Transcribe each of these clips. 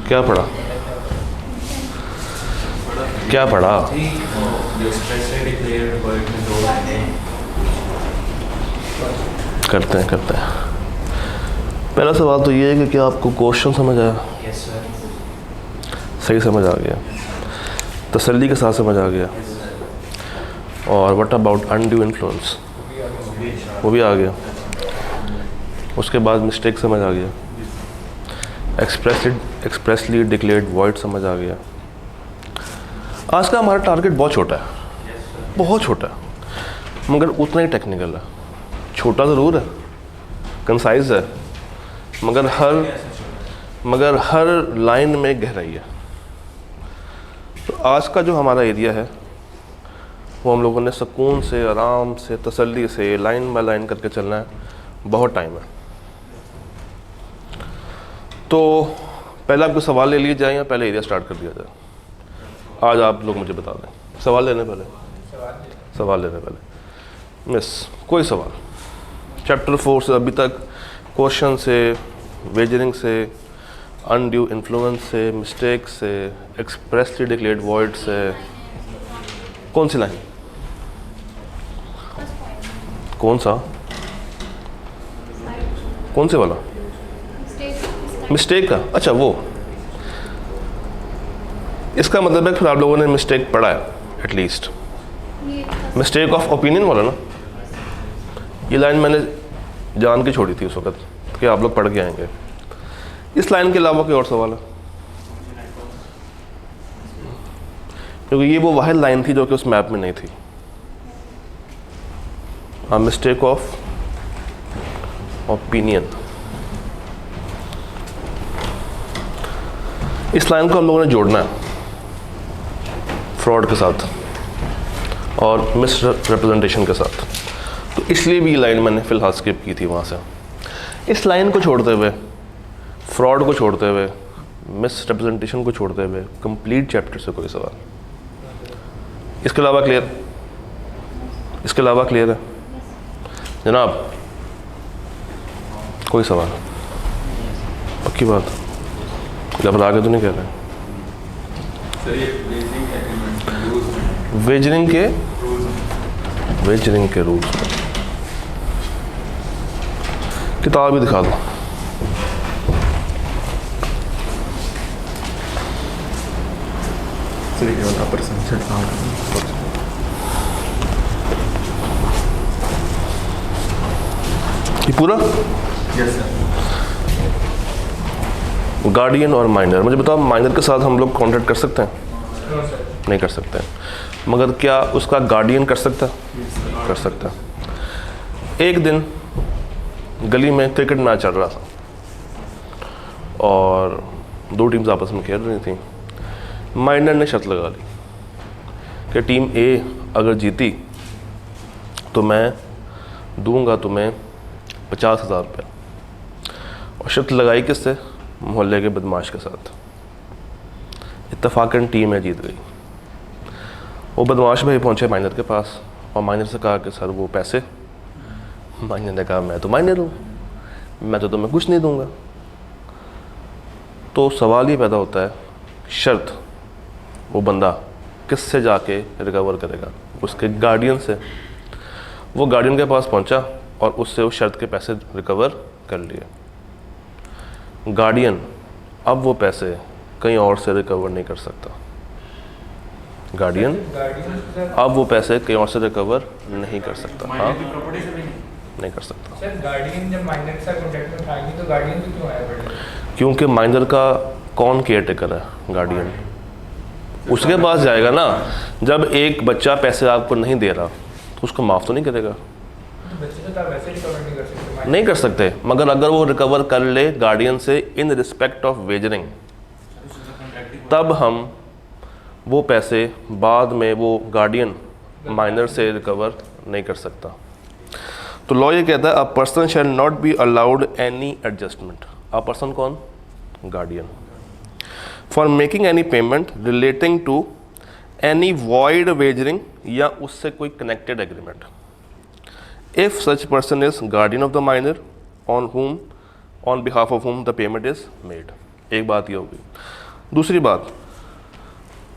क्या पढ़ा? क्या पढ़ा? करते हैं पहला सवाल तो ये है कि क्या आपको क्वेश्चन समझ आया? Yes sir. सही समझ आ गया, तसल्ली के साथ समझ आ गया। और व्हाट अबाउट अनड्यू इन्फ्लुएंस? वो भी आ गया। उसके बाद मिस्टेक समझ आ गया। एक्सप्रेसली डिक्लेयर्ड वॉइड समझ आ गया। आज का हमारा टारगेट बहुत छोटा है, बहुत छोटा है, मगर उतना ही टेक्निकल है। छोटा ज़रूर है, कंसाइज है, मगर हर लाइन में गहराई है। तो आज का जो हमारा एरिया है वो हम लोगों ने सुकून से, आराम से, तसल्ली से लाइन बाय लाइन करके चलना है। बहुत टाइम है। तो पहले आपको सवाल ले लिए जाए या पहले एरिया स्टार्ट कर दिया जाए? आज आप लोग मुझे बता दें। सवाल लेने पहले मिस कोई सवाल चैप्टर 4 से अभी तक, क्वेश्चन से, वेजरिंग से, अनड्यू इन्फ्लुएंस से, मिस्टेक से, एक्सप्रेसली डिक्लेयर्ड वॉइड से, कौन सी लाइन? कौन से वाला? मिस्टेक का। अच्छा, वो इसका मतलब है फिर आप लोगों ने मिस्टेक पढ़ा है एटलीस्ट। मिस्टेक ऑफ ओपिनियन वाला ना, ये लाइन मैंने जान के छोड़ी थी उस वक्त कि आप लोग पढ़ के आएंगे। इस लाइन के अलावा कोई और सवाल है? क्योंकि ये वो वाहिद लाइन थी जो कि उस मैप में नहीं थी। मिस्टेक ऑफ ओपिनियन, इस लाइन को हम लोगों ने जोड़ना है फ्रॉड के साथ और मिस रिप्रेजेंटेशन के साथ। तो इसलिए भी ये लाइन मैंने फ़िलहाल स्किप की थी वहाँ से। इस लाइन को छोड़ते हुए, फ्रॉड को छोड़ते हुए, मिस रिप्रेजेंटेशन को छोड़ते हुए कंप्लीट चैप्टर से कोई सवाल? इसके अलावा क्लियर है जनाब? कोई सवाल? पक्की बात? घबरा के तो नहीं कह रहे? वेजरिंग के रूल्स किताब भी दिखा दो। ये पूरा? Yes sir. गार्डियन और माइनर, मुझे बताओ, माइनर के साथ हम लोग कॉन्टैक्ट कर सकते हैं? नहीं कर सकते हैं, मगर क्या उसका गार्डियन कर सकता है? कर सकता है। एक दिन गली में क्रिकेट मैच चल रहा था और दो टीम्स आपस में खेल रही थी। माइनर ने शर्त लगा ली कि टीम ए अगर जीती तो मैं दूंगा तुम्हें 50,000 रुपये। और शर्त लगाई किससे? मोहल्ले के बदमाश के साथ। इत्तफाकन टीम है जीत गई। वो बदमाश भाई पहुंचे माइनर के पास और माइनर से कहा कि सर वो पैसे। माइनर ने कहा मैं तो माइनर हूँ, मैं तो तुम्हें कुछ नहीं दूंगा। तो सवाल ये पैदा होता है, शर्त वो बंदा किससे जाके रिकवर करेगा? उसके गार्डियन से। वो गार्डियन के पास पहुंचा और उससे उस शर्त के पैसे रिकवर कर लिए। गार्डियन अब वो पैसे कहीं और से रिकवर नहीं कर सकता। गार्डियन अब वो पैसे कहीं और से रिकवर नहीं कर सकता। हाँ, नहीं कर सकता। सर गार्डियन जब माइनर के साथ कॉन्टैक्ट में था तो गार्डियन तो क्यों आया? क्योंकि माइनर का कौन केयर टेकर है? गार्डियन। उसके पास जाएगा ना। जब एक बच्चा पैसे आपको नहीं दे रहा तो उसको माफ़ तो नहीं करेगा? बच्चे तो वैसे रिकवर नहीं कर सकते। नहीं कर सकते, मगर अगर वो रिकवर कर ले गार्डियन से इन रिस्पेक्ट ऑफ वेजरिंग, तब हम वो पैसे बाद में वो गार्डियन माइनर से रिकवर नहीं कर सकता। तो लॉ ये कहता है a person shall not be allowed any adjustment. A person कौन? Guardian. For making any payment relating to any void wagering या उससे कोई connected agreement, if such person is guardian of the minor on behalf of whom the payment is made। एक बात ये होगी।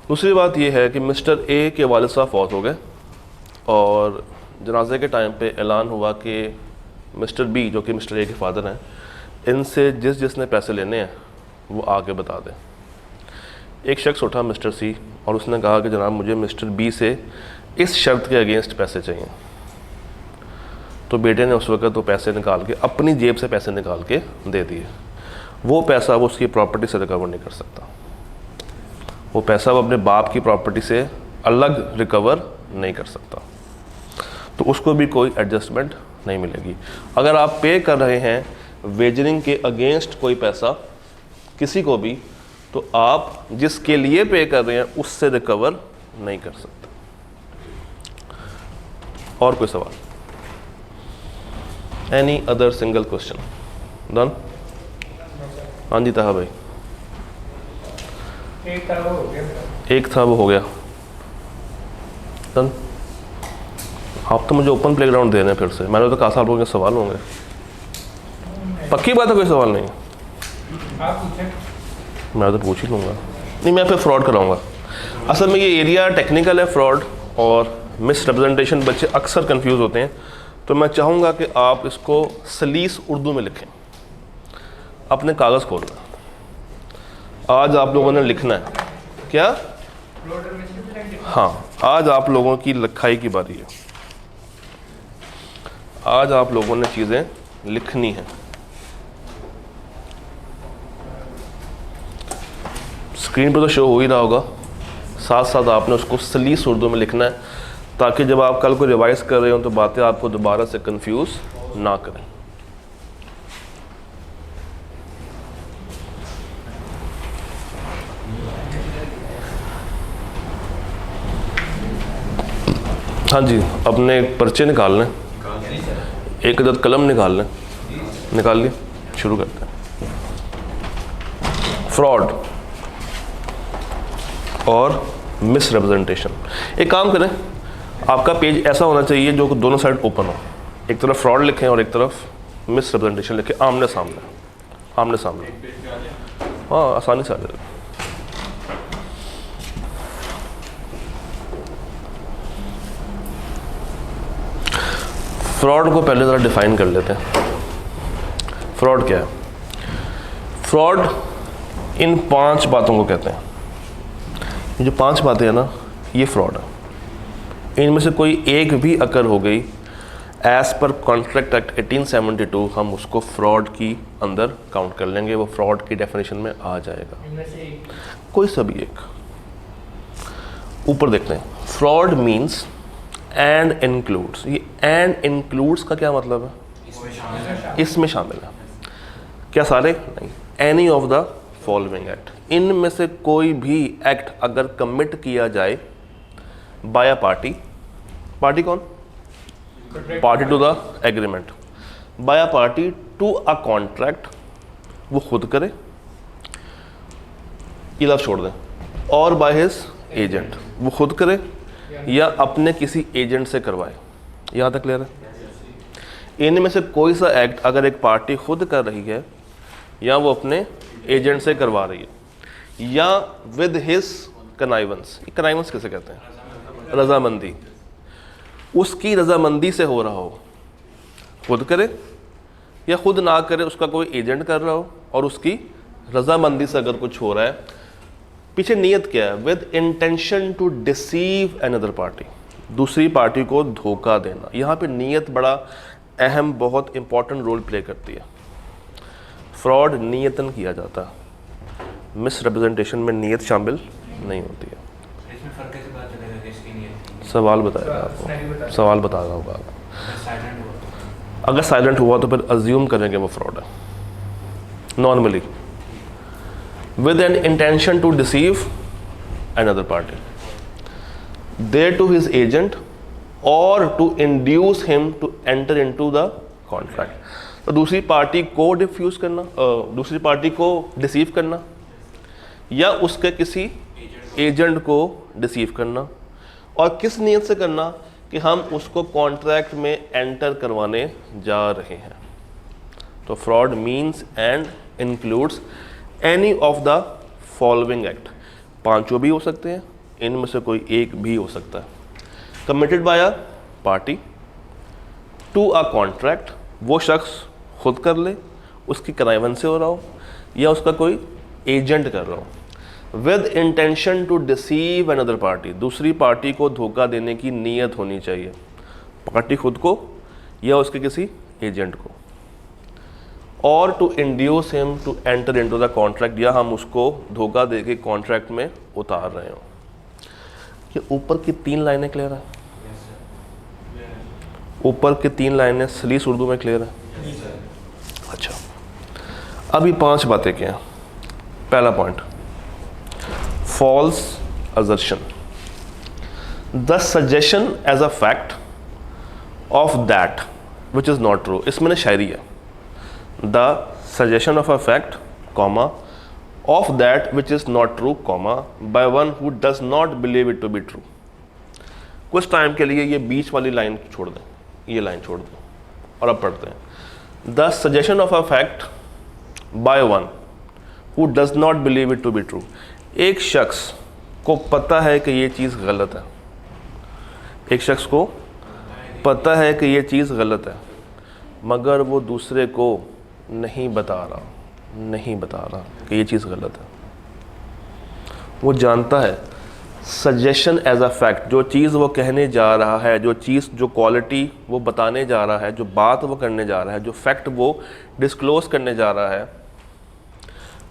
दूसरी बात ये है कि मिस्टर ए के वालिद साहब फौत हो गए और जनाजे के टाइम पे ऐलान हुआ कि मिस्टर बी जो कि मिस्टर ए के फादर हैं, इनसे जिसने पैसे लेने हैं वो आके बता दें। एक शख्स उठा मिस्टर सी और उसने कहा कि जनाब मुझे मिस्टर बी से इस शर्त के अगेंस्ट पैसे चाहिए। तो बेटे ने उस वक्त वो पैसे निकाल के अपनी जेब से पैसे निकाल के दे दिए। वो पैसा वो उसकी प्रॉपर्टी से रिकवर नहीं कर सकता, वो पैसा वो अपने बाप की प्रॉपर्टी से अलग रिकवर नहीं कर सकता, तो उसको भी कोई एडजस्टमेंट नहीं मिलेगी। अगर आप पे कर रहे हैं वेजरिंग के अगेंस्ट कोई पैसा किसी को भी, तो आप जिसके लिए पे कर रहे हैं उससे रिकवर नहीं कर सकते। और कोई सवाल? Any other single question? Done? हाँ जी ताहा भाई। एक था वो हो गया। डन? आप तो मुझे ओपन प्लेग्राउंड दे रहे हैं फिर से। मैंने तो कहा था आप लोगों के सवाल होंगे। पक्की बात है, कोई सवाल नहीं? आप पूछें। मैं तो पूछ ही लूँगा। नहीं, मैं फिर फ्रॉड कराऊंगा। असल में ये एरिया टेक्निकल है, फ्रॉड और मिस रिप्रेजेंटेशन, बच्चे अक्सर कंफ्यूज होते हैं। तो मैं चाहूँगा कि आप इसको सलीस उर्दू में लिखें। अपने कागज़ खोलना, आज आप लोगों ने लिखना है। क्या? हाँ, आज आप लोगों की लिखाई की बारी है। आज आप लोगों ने चीज़ें लिखनी हैं। स्क्रीन पर तो शो हो ही रहा होगा, साथ साथ आपने उसको सलीस उर्दू में लिखना है, ताकि जब आप कल को रिवाइज कर रहे हो तो बातें आपको दोबारा से कंफ्यूज ना करें। हाँ जी, अपने पर्चे निकाल लें, एक अदद कलम निकाल लें। निकाल लिए? शुरू करते हैं। फ्रॉड और मिस रिप्रेजेंटेशन। एक काम करें, आपका पेज ऐसा होना चाहिए जो दोनों साइड ओपन हो। एक तरफ फ्रॉड लिखें और एक तरफ मिस रिप्रेजेंटेशन लिखें, आमने सामने। हाँ, आसानी से आ जाएगा। फ्रॉड को पहले ज़रा डिफाइन कर लेते हैं। फ्रॉड क्या है? फ्रॉड इन 5 बातों को कहते हैं। ये जो 5 बातें हैं ना, ये फ्रॉड है। इनमें से कोई एक भी अकर हो गई एज़ पर कॉन्ट्रैक्ट एक्ट 1872, हम उसको फ्रॉड की अंदर काउंट कर लेंगे, वो फ्रॉड की डेफिनेशन में आ जाएगा। कोई सा भी एक। ऊपर देखते हैं, फ्रॉड मीन्स एंड इंक्लूड्स। ये एंड इंक्लूड्स का क्या मतलब है? इसमें शामिल है। क्या सारे? नहीं। Any of the following act, इनमें से कोई भी एक्ट अगर कमिट किया जाए बाय अ पार्टी कौन? Party to the agreement, by a party to a contract, वो खुद करे, ये लफ्ज़ छोड़ दें, और बाय हिज एजेंट, वो खुद करे या अपने किसी एजेंट से करवाए। यहाँ तक क्लियर है? इनमें से कोई सा एक्ट अगर एक पार्टी खुद कर रही है या वो अपने एजेंट से करवा रही है या विद हिज कनाइवेंस, कनाइवेंस किसे कहते हैं? रजामंदी, उसकी रजामंदी से हो रहा हो, खुद करे या खुद ना करे, उसका कोई एजेंट कर रहा हो और उसकी रजामंदी से अगर कुछ हो रहा है, पीछे नियत क्या है? With intention to deceive another party, दूसरी पार्टी को धोखा देना। यहाँ पे नियत बड़ा अहम, बहुत इंपॉर्टेंट रोल प्ले करती है। फ्रॉड नियतन किया जाता है, मिस रिप्रेजेंटेशन में नियत शामिल नहीं होती है। इसमें फर्क कैसे पता चलेगा कि इसकी नियत? सवाल बताएगा आपको, सवाल बता रहा होगा। अगर साइलेंट हुआ तो फिर अज्यूम करेंगे वो फ्रॉड है। Normally with an intention to deceive another party, there to his agent or to induce him to enter into the contract. तो दूसरी पार्टी को डिफ्यूज करना, दूसरी पार्टी को डिसीव करना या उसके किसी एजेंट को डिसीव करना, और किस नियत से करना कि हम उसको कॉन्ट्रैक्ट में एंटर करवाने जा रहे हैं। तो fraud means and includes any of the following act, पांचों भी हो सकते हैं, इनमें से कोई एक भी हो सकता है। Committed by a party to a contract, वो शख्स खुद कर ले, उसकी कनाइवन से हो रहा हो, या उसका कोई एजेंट कर रहा हो। With intention to deceive another party, दूसरी पार्टी को धोखा देने की नीयत होनी चाहिए, पार्टी खुद को या उसके किसी एजेंट को। और to induce him to enter into the contract, या हम उसको धोखा दे के कॉन्ट्रैक्ट में उतार रहे हो। ये ऊपर की 3 लाइनें क्लियर है? ऊपर की 3 लाइनें सलीस उर्दू में क्लियर है? अच्छा, अभी 5 बातें क्या हैं। पहला point, false assertion, the suggestion as a fact of that which is not true. इसमें शायरी है, the suggestion of a fact comma of that which is not true comma by one who does not believe it to be true. कुछ time के लिए ये बीच वाली line छोड़ दें, ये लाइन छोड़ दें, और अब पढ़ते हैं। The suggestion of a fact by one who does not believe it to be true. एक शख्स को पता है कि ये चीज़ गलत है, एक शख्स को पता है कि ये चीज़ गलत है, मगर वो दूसरे को नहीं बता रहा कि ये चीज़ गलत है। वो जानता है, सजेशन एज अ फैक्ट, जो चीज़ वो कहने जा रहा है, जो चीज़, जो क्वालिटी वो बताने जा रहा है, जो बात वो करने जा रहा है, जो फैक्ट वो डिस्क्लोज करने जा रहा है,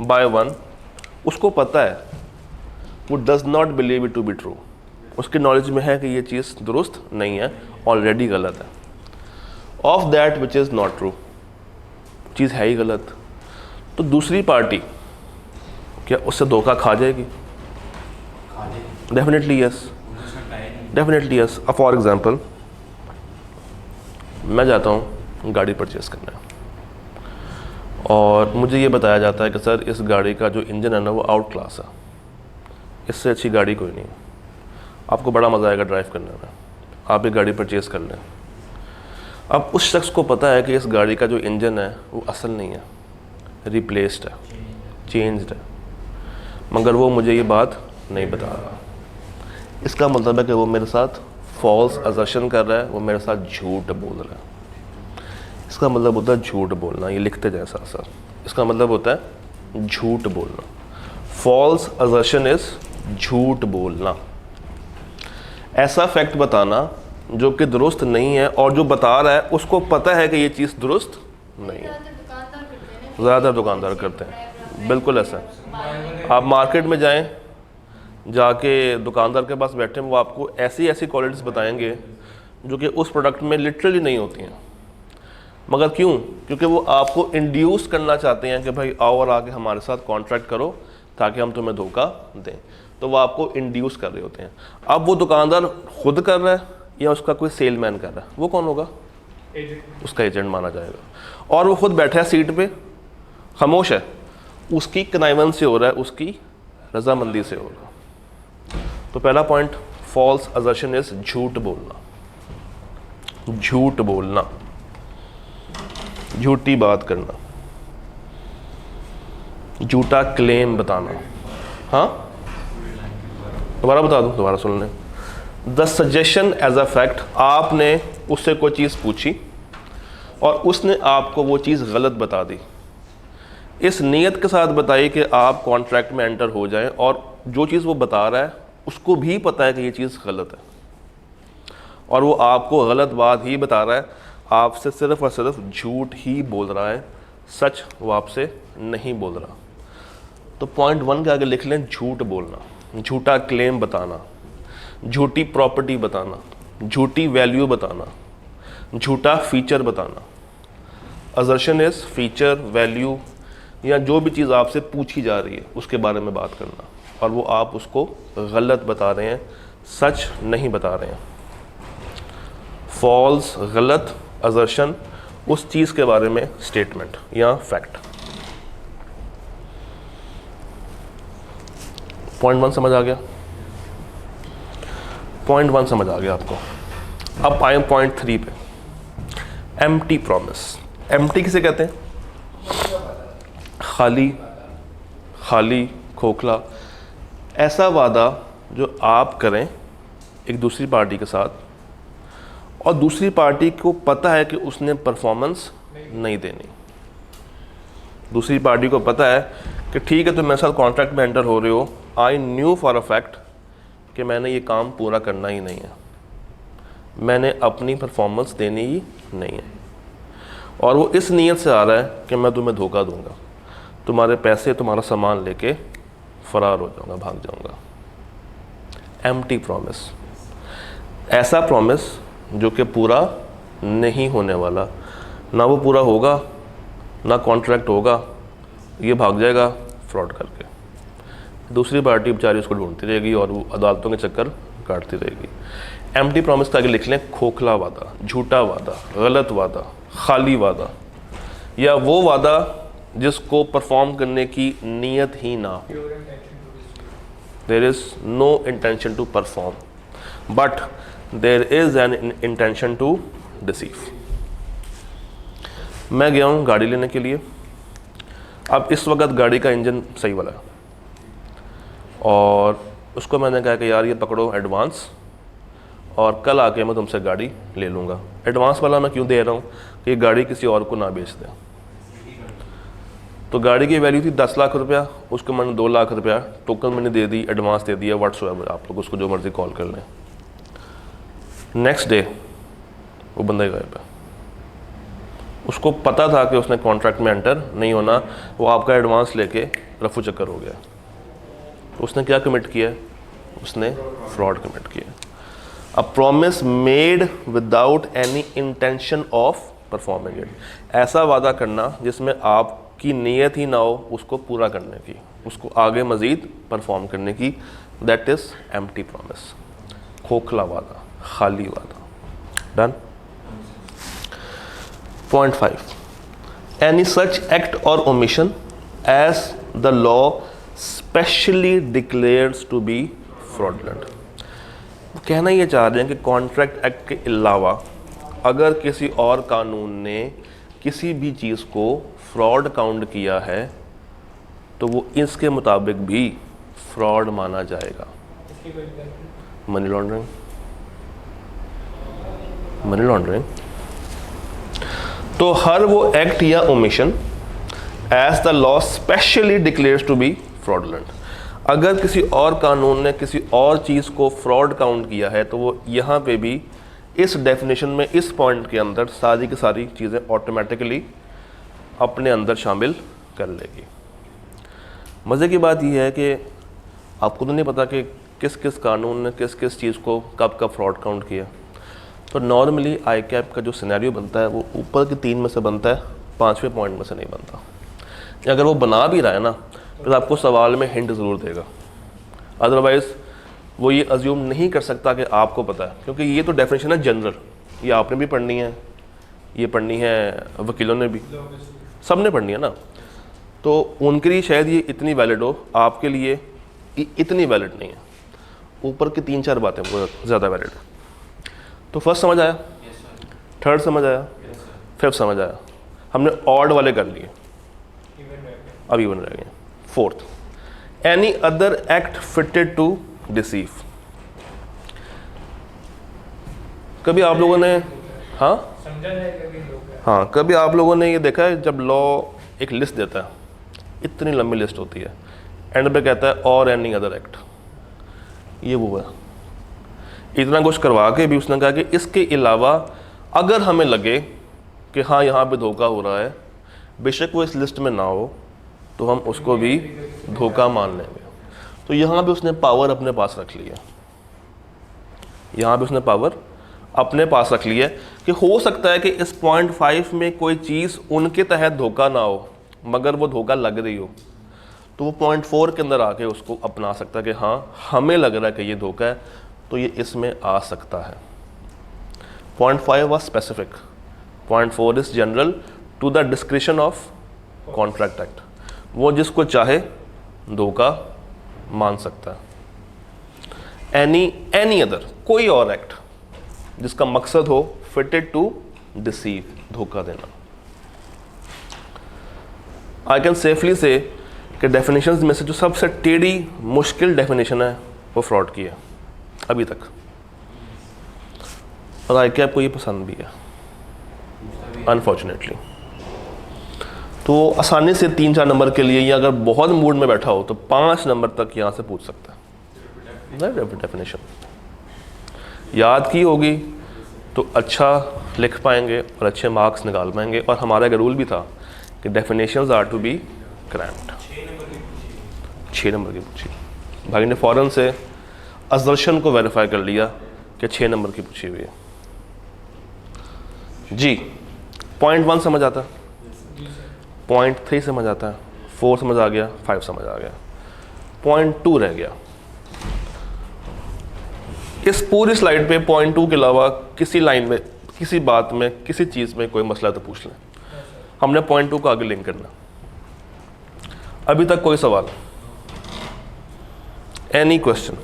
बाय वन, उसको पता है, वो does not believe it to be true, उसके नॉलेज में है कि ये चीज़ दुरुस्त नहीं है, ऑलरेडी गलत है। Of that which is not true, चीज़ है ही गलत, तो दूसरी पार्टी क्या उससे धोखा खा जाएगी? Definitely yes, definitely yes. अब फॉर एग्जांपल, मैं जाता हूँ गाड़ी परचेज़ करना है, और मुझे ये बताया जाता है कि सर इस गाड़ी का जो इंजन है ना वो आउट क्लास है, इससे अच्छी गाड़ी कोई नहीं है, आपको बड़ा मज़ा आएगा ड्राइव करने में, आप ये गाड़ी परचेज़ कर लें। अब उस शख्स को पता है कि इस गाड़ी का जो इंजन है वो असल नहीं है, रिप्लेस्ड है, चेंज्ड है, मगर वो मुझे ये बात नहीं बता रहा। इसका मतलब है कि वो मेरे साथ फॉल्स असर्शन कर रहा है, वो मेरे साथ झूठ बोल रहा है। इसका मतलब होता है झूठ बोलना, ये लिखते जाए साथ साथ। इसका मतलब होता है झूठ बोलना। फॉल्स असर्शन इज झूठ बोलना, ऐसा फैक्ट बताना जो कि दुरुस्त नहीं है, और जो बता रहा है उसको पता है कि ये चीज़ दुरुस्त नहीं है। ज़्यादातर दुकानदार करते हैं, बिल्कुल ऐसा। आप मार्केट में जाएं, जाके दुकानदार के पास बैठे, वो आपको ऐसी ऐसी क्वालिटीज़ बताएंगे जो कि उस प्रोडक्ट में लिटरली नहीं होती हैं, मगर क्यों? क्योंकि वो आपको इंड्यूस करना चाहते हैं कि भाई आओ और आके हमारे साथ कॉन्ट्रैक्ट करो ताकि हम तुम्हें धोखा दें, तो वो आपको इंड्यूस कर रहे होते हैं। अब वो दुकानदार खुद कर रहा है या उसका कोई सेलमैन कर रहा है, वो कौन होगा? उसका एजेंट माना जाएगा। और वो खुद बैठा है सीट पे, खामोश है, उसकी कनाइवन से हो रहा है, उसकी रजामंदी से हो रहा है। तो पहला पॉइंट, फॉल्स असर्शन इज झूठ बोलना, झूठ बोलना, झूठी बात करना, झूठा क्लेम बताना। हाँ, दोबारा बता दूं, दोबारा सुन लें। The suggestion as a fact, आपने उससे कोई चीज़ पूछी और उसने आपको वो चीज़ गलत बता दी, इस नीयत के साथ बताई कि आप कॉन्ट्रैक्ट में एंटर हो जाएं, और जो चीज़ वो बता रहा है उसको भी पता है कि ये चीज़ गलत है, और वो आपको गलत बात ही बता रहा है, आपसे सिर्फ और सिर्फ झूठ ही बोल रहा है, सच वो आपसे नहीं बोल रहा। तो पॉइंट 1 के आगे लिख लें, झूठ बोलना, झूठा क्लेम बताना, झूठी प्रॉपर्टी बताना, झूठी वैल्यू बताना, झूठा फीचर बताना। असर्शन इज फीचर, वैल्यू या जो भी चीज़ आपसे पूछी जा रही है उसके बारे में बात करना, और वो आप उसको गलत बता रहे हैं, सच नहीं बता रहे हैं। फॉल्स, गलत, असर्शन, उस चीज़ के बारे में स्टेटमेंट या फैक्ट। पॉइंट 1 समझ आ गया? पॉइंट 1 समझ आ गया आपको। अब आए पॉइंट 3 पे, एम्प्टी प्रॉमिस। एम्प्टी किसे कहते हैं? खाली, खाली, खोखला, ऐसा वादा जो आप करें एक दूसरी पार्टी के साथ और दूसरी पार्टी को पता है कि उसने परफॉर्मेंस नहीं देनी। दूसरी पार्टी को पता है कि ठीक है तुम मेरे साथ कॉन्ट्रैक्ट में एंटर हो रहे हो, I knew for a fact कि मैंने ये काम पूरा करना ही नहीं है, मैंने अपनी परफॉर्मेंस देनी ही नहीं है, और वो इस नीयत से आ रहा है कि मैं तुम्हें धोखा दूंगा, तुम्हारे पैसे तुम्हारा सामान लेके फरार हो जाऊंगा, भाग जाऊंगा। एम्प्टी प्रॉमिस, ऐसा प्रॉमिस जो कि पूरा नहीं होने वाला, ना वो पूरा होगा ना कॉन्ट्रैक्ट होगा, ये भाग जाएगा फ्रॉड करके। दूसरी पार्टी बेचारी उसको ढूंढती रहेगी और वो अदालतों के चक्कर काटती रहेगी। एम्प्टी प्रॉमिस का आगे लिख लें खोखला वादा, झूठा वादा, गलत वादा, खाली वादा, या वो वादा जिसको परफॉर्म करने की नीयत ही ना हो। There is no intention to perform but there is an intention to deceive. मैं गया हूँ गाड़ी लेने के लिए, अब इस वक्त गाड़ी का इंजन सही वाला है और उसको मैंने कहा कि यार ये पकड़ो एडवांस और कल आके मैं तुमसे गाड़ी ले लूँगा। एडवांस वाला मैं क्यों दे रहा हूँ कि गाड़ी किसी और को ना बेच दें। तो गाड़ी की वैल्यू थी 10 लाख रुपया, उसको मैंने 2 लाख रुपया टोकन मैंने दे दी, एडवांस दे दिया, व्हाट्सएवर, आप लोग उसको जो मर्ज़ी कॉल कर लें। नेक्स्ट डे वो बंदा गायब है। उसको पता था कि उसने कॉन्ट्रैक्ट में एंटर नहीं होना, वो आपका एडवांस लेके रफू चक्कर हो गया। तो उसने क्या कमिट किया? उसने फ्रॉड कमिट किया। A promise made without any intention of performing it, ऐसा वादा करना जिसमें आपकी नीयत ही ना हो उसको पूरा करने की, उसको आगे मज़ीद परफॉर्म करने की, दैट इज़ एम्प्टी प्रॉमिस, खोखला वादा, खाली वादा। Done. Point 5, any such act or omission as the law specially declares to be fraudulent। कहना ये चाह रहे हैं कि कॉन्ट्रैक्ट एक्ट के अलावा अगर किसी और कानून ने किसी भी चीज़ को फ्रॉड काउंट किया है तो वो इसके मुताबिक भी फ्रॉड माना जाएगा। मनी लॉन्ड्रिंग, मनी लॉन्ड्रिंग तो हर वो एक्ट या omission as the law specially declares to be fraudulent, अगर किसी और कानून ने किसी और चीज़ को फ्रॉड काउंट किया है तो वो यहाँ पे भी इस डेफिनेशन में, इस पॉइंट के अंदर सारी की सारी चीज़ें ऑटोमेटिकली अपने अंदर शामिल कर लेगी। मज़े की बात यह है कि आपको तो नहीं पता कि किस किस कानून ने किस किस चीज़ को कब कब फ्रॉड काउंट किया। तो नॉर्मली आई कैप का जो सिनेरियो बनता है वो ऊपर के 3 में से बनता है, 5वें पॉइंट में से नहीं बनता। अगर वो बना भी रहा है ना तो आपको सवाल में हिंट ज़रूर देगा, अदरवाइज़ वो ये अज्यूम नहीं कर सकता कि आपको पता है, क्योंकि ये तो डेफिनेशन है जनरल, ये आपने भी पढ़नी है, ये पढ़नी है वकीलों ने भी, सब ने पढ़नी है ना। तो उनके लिए शायद ये इतनी वैलिड हो, आपके लिए इतनी वैलिड नहीं है। ऊपर की 3-4 बातें बहुत ज़्यादा वैलिड है। तो फर्स्ट समझ आया, थर्ड समझ आया, फिफ्थ समझ आया, हमने ऑड वाले कर लिए, अब इवन रह गए। Fourth, any other act fitted to deceive. कभी आप लोगों ने कभी आप लोगों ने ये देखा है जब लॉ एक लिस्ट देता है, इतनी लंबी लिस्ट होती है, एंड पे कहता है और एनी अदर एक्ट, ये वो है। इतना कुछ करवा के भी उसने कहा कि इसके अलावा अगर हमें लगे कि हाँ यहाँ पे धोखा हो रहा है, बेशक वो इस लिस्ट में ना हो तो हम उसको भी धोखा मान लेंगे। तो यहाँ पे उसने पावर अपने पास रख ली है, यहाँ पे उसने पावर अपने पास रख ली है कि हो सकता है कि इस पॉइंट 5 में कोई चीज़ उनके तहत धोखा ना हो मगर वो धोखा लग रही हो, तो वो पॉइंट 4 के अंदर आके उसको अपना सकता है कि हाँ हमें लग रहा है कि ये धोखा है तो ये इसमें आ सकता है। Point 5 was specific, point 4 is general to the discretion of contract act, वो जिसको चाहे धोखा मान सकता है। एनी अदर, कोई और एक्ट जिसका मकसद हो फिटेड टू डिसीव, धोखा देना। आई कैन सेफली से कि डेफिनेशंस में से जो सबसे टेढ़ी मुश्किल डेफिनेशन है वो फ्रॉड की है अभी तक, और आई के आपको ये पसंद भी है अनफॉर्चुनेटली। तो आसानी से 3-4 नंबर के लिए, या अगर बहुत मूड में बैठा हो तो 5 नंबर तक यहाँ से पूछ सकता है। डेफिनेशन याद की होगी तो अच्छा लिख पाएंगे और अच्छे मार्क्स निकाल पाएंगे। और हमारा एक रूल भी था कि definitions are to be cramped. 6 number की पूछी, भाई ने फ़ौरन से असर्शन को वेरीफाई कर लिया कि 6 नंबर की पूछी हुई है जी। पॉइंट 1 समझ आता है, पॉइंट 3 समझ आता है, 4 समझ आ गया, 5 समझ आ गया, पॉइंट 2 रह गया। इस पूरी स्लाइड पे पॉइंट 2 के अलावा किसी लाइन में, किसी बात में, किसी चीज़ में कोई मसला तो पूछ लें, हमने पॉइंट 2 को आगे लिंक करना। अभी तक कोई सवाल, एनी क्वेश्चन?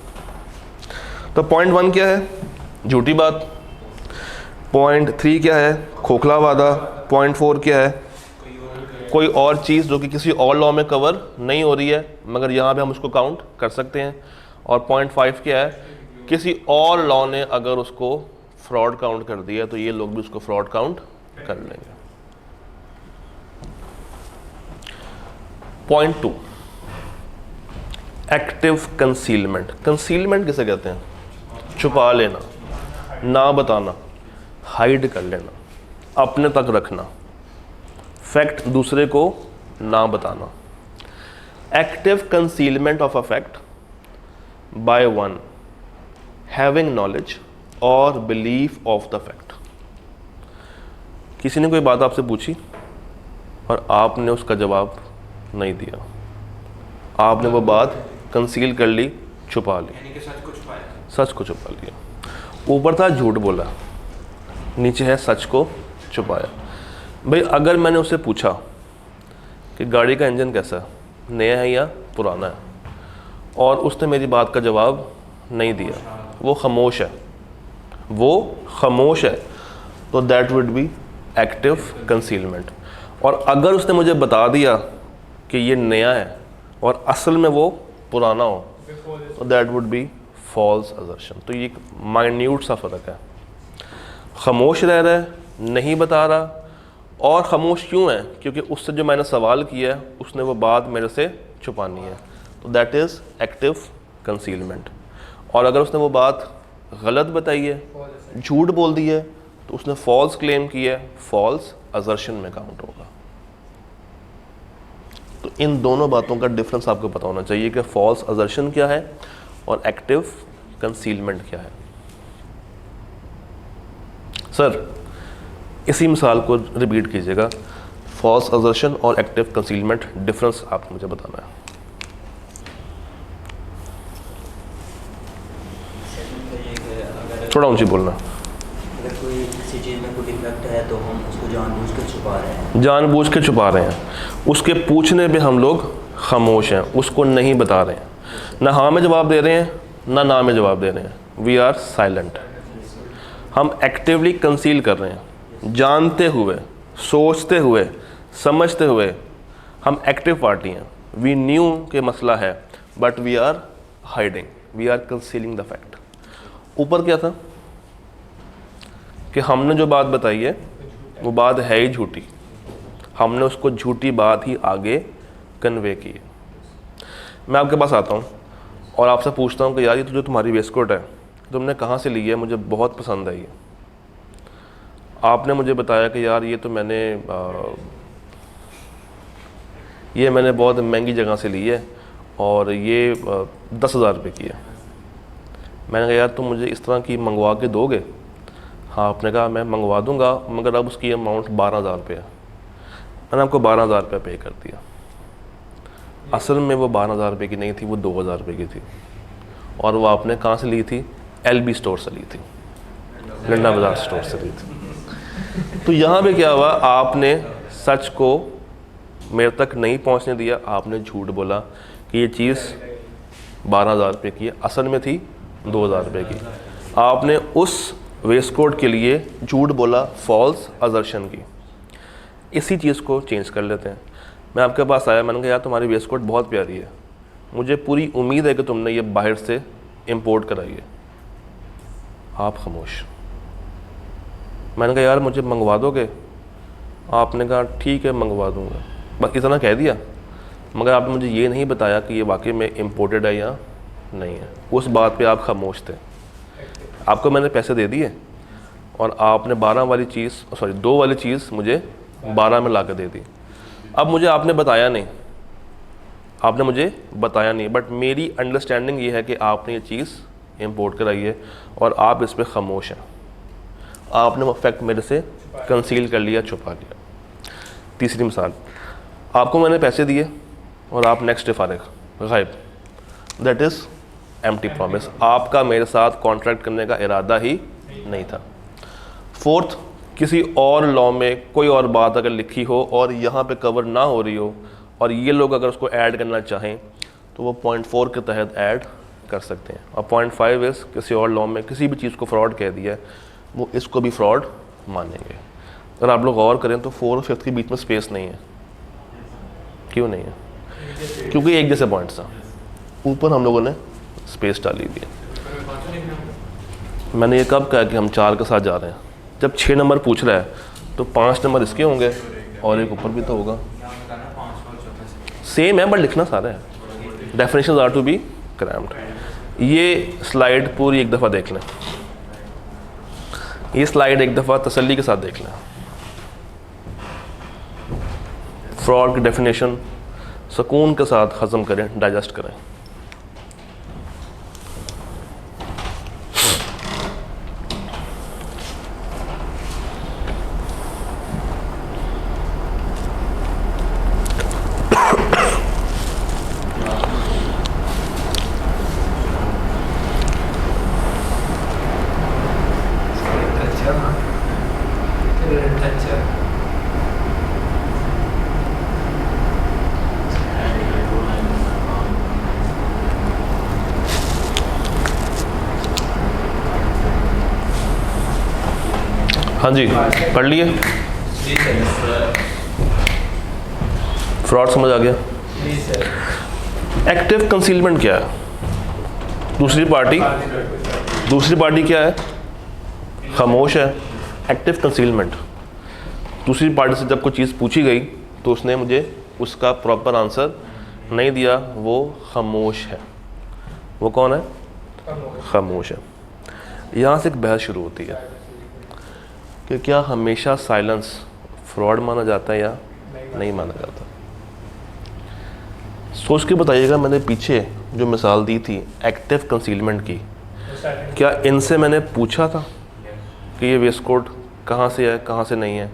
तो पॉइंट 1 क्या है? झूठी बात। पॉइंट 3 क्या है? खोखला वादा। पॉइंट 4 क्या है? कोई और चीज़ जो कि किसी और लॉ में कवर नहीं हो रही है मगर यहाँ पे हम उसको काउंट कर सकते हैं। और पॉइंट 5 क्या है? किसी और लॉ ने अगर उसको फ्रॉड काउंट कर दिया तो ये लोग भी उसको फ्रॉड काउंट कर लेंगे। Point 2, active concealment. कंसीलमेंट किसे कहते हैं? छुपा लेना, ना बताना, हाइड कर लेना, अपने तक रखना, फैक्ट दूसरे को ना बताना। Active concealment of a fact by one having knowledge और बिलीफ ऑफ द फैक्ट। किसी ने कोई बात आपसे पूछी और आपने उसका जवाब नहीं दिया, आपने वो बात कंसील कर ली, छुपा ली, यानी कि सच को छुपाया, सच को छुपा लिया। ऊपर था झूठ बोला, नीचे है सच को छुपाया। भाई अगर मैंने उससे पूछा कि गाड़ी का इंजन कैसा है, नया है या पुराना है, और उसने मेरी बात का जवाब नहीं दिया, वो खामोश है, वो खामोश है, तो that would be active concealment. और अगर उसने मुझे बता दिया कि ये नया है और असल में वो पुराना हो तो that would be false assertion. तो ये एक माइन्यूट सा फ़र्क है। खामोश रह रहा है, नहीं बता रहा, और ख़ामोश क्यों है? क्योंकि उससे जो मैंने सवाल किया है उसने वो बात मेरे से छुपानी है, तो दैट इज़ एक्टिव कंसीलमेंट। और अगर उसने वो बात गलत बताई है, झूठ बोल दी है, तो उसने फॉल्स क्लेम किया है, फॉल्स असर्शन में काउंट होगा। तो इन दोनों बातों का डिफरेंस आपको पता होना चाहिए कि फॉल्स असर्शन क्या है और एक्टिव कंसीलमेंट क्या है। सर इसी मिसाल को रिपीट कीजिएगा, फॉल्स असर्शन और एक्टिव कंसीलमेंट डिफरेंस आपको मुझे बताना है। थोड़ा ऊंची बोलना। अगर कोई किसी चीज़ में कोई डिफेक्ट है तो हम उसको जानबूझ के छुपा रहे हैं, जानबूझ के छुपा रहे हैं, उसके पूछने पे हम लोग खामोश हैं, उसको नहीं बता रहे हैं, ना हाँ में जवाब दे रहे हैं ना में जवाब दे रहे हैं, वी आर साइलेंट। हम एक्टिवली कंसील कर रहे हैं, जानते हुए, सोचते हुए, समझते हुए हम एक्टिव पार्टी हैं। वी न्यू के मसला है but we are hiding, we are concealing the fact. ऊपर क्या था कि हमने जो बात बताई है वो बात है ही झूठी, हमने उसको झूठी बात ही आगे कन्वे की है। मैं आपके पास आता हूँ और आपसे पूछता हूँ कि यार ये तो जो तुम्हारी वेस्टकोट है तुमने कहाँ से ली है, मुझे बहुत पसंद आई है। आपने मुझे बताया कि यार ये तो मैंने बहुत महंगी जगह से ली है और ये 10,000 रुपये की है। मैंने कहा यार तुम मुझे इस तरह की मंगवा के दोगे? हाँ, आपने कहा मैं मंगवा दूंगा मगर अब उसकी अमाउंट 12,000 रुपये है। मैंने आपको 12,000 रुपये पे कर दिया। असल में वो 12,000 रुपये की नहीं थी, वो 2,000 रुपये की थी, और वो आपने कहाँ से ली थी? LB स्टोर से ली थी, लंडा बाज़ार स्टोर से ली थी। तो यहाँ पे क्या हुआ, आपने सच को मेरे तक नहीं पहुँचने दिया, आपने झूठ बोला कि ये चीज़ 12,000 रुपये की है, असल में थी 2,000 रुपये की। आपने उस वेस्टकोट के लिए झूठ बोला, फॉल्स असर्शन की। इसी चीज़ को चेंज कर लेते हैं। मैं आपके पास आया, मैंने कहा यार तुम्हारी वेस्ट कोट बहुत प्यारी है, मुझे पूरी उम्मीद है कि तुमने ये बाहर से इंपोर्ट कराई है। आप खामोश। मैंने कहा यार मुझे मंगवा दोगे? आपने कहा ठीक है मंगवा दूंगा, बस इतना कह दिया, मगर आपने मुझे ये नहीं बताया कि ये वाकई में इम्पोर्टेड है या नहीं है। उस बात पे आप खामोश थे। आपको मैंने पैसे दे दिए और आपने 2 वाली चीज़ मुझे 12 में ला कर दे दी। अब मुझे आपने बताया नहीं, बट मेरी अंडरस्टैंडिंग ये है कि आपने ये चीज़ इंपोर्ट कराई है और आप इस पर खामोश हैं। आपने वो फैक्ट मेरे से कंसील कर लिया, छुपा लिया। तीसरी मिसाल, आपको मैंने पैसे दिए और आप नेक्स्ट डे फारिग, गायब। That is empty promise. आपका मेरे साथ कॉन्ट्रैक्ट करने का इरादा ही नहीं था। फोर्थ, किसी और लॉ में कोई और बात अगर लिखी हो और यहाँ पे कवर ना हो रही हो और ये लोग अगर उसको ऐड करना चाहें तो वो 0.4 के तहत ऐड कर सकते हैं। और 0.5 इज़ किसी और लॉ में किसी भी चीज़ को फ्रॉड कह दिया है, वो इसको भी फ्रॉड मानेंगे। अगर आप लोग गौर करें तो 4 और 5 के बीच में स्पेस नहीं है। क्यों नहीं है? क्योंकि एक जैसे पॉइंट्स हैं, ऊपर हम लोगों ने स्पेस डाली हुई है। मैंने ये कब कहा कि हम 4 के साथ जा रहे हैं? जब 6 नंबर पूछ रहा है तो 5 नंबर इसके होंगे और एक ऊपर भी तो होगा। सेम है बट लिखना सारा है। Definitions are to be crammed. ये स्लाइड पूरी एक दफ़ा देख लें, ये स्लाइड एक दफ़ा तसल्ली के साथ देख लें। फ्रॉड की डेफिनेशन सुकून के साथ हज़म करें, डाइजेस्ट करें। हाँ जी, पढ़ लिए? फ्रॉड समझ आ गया? एक्टिव कंसीलमेंट क्या है? दूसरी पार्टी क्या है? खामोश है। एक्टिव कंसीलमेंट, दूसरी पार्टी से जब कोई चीज़ पूछी गई तो उसने मुझे उसका प्रॉपर आंसर नहीं दिया, वो खामोश है। वो कौन है? खामोश है। यहाँ से एक बहस शुरू होती है कि क्या हमेशा साइलेंस फ्रॉड माना जाता है या नहीं माना जाता। सोच के बताइएगा, मैंने पीछे जो मिसाल दी थी एक्टिव कंसीलमेंट की, क्या इनसे मैंने पूछा था कि ये वेस्ट कोट कहाँ से है, कहाँ से नहीं है?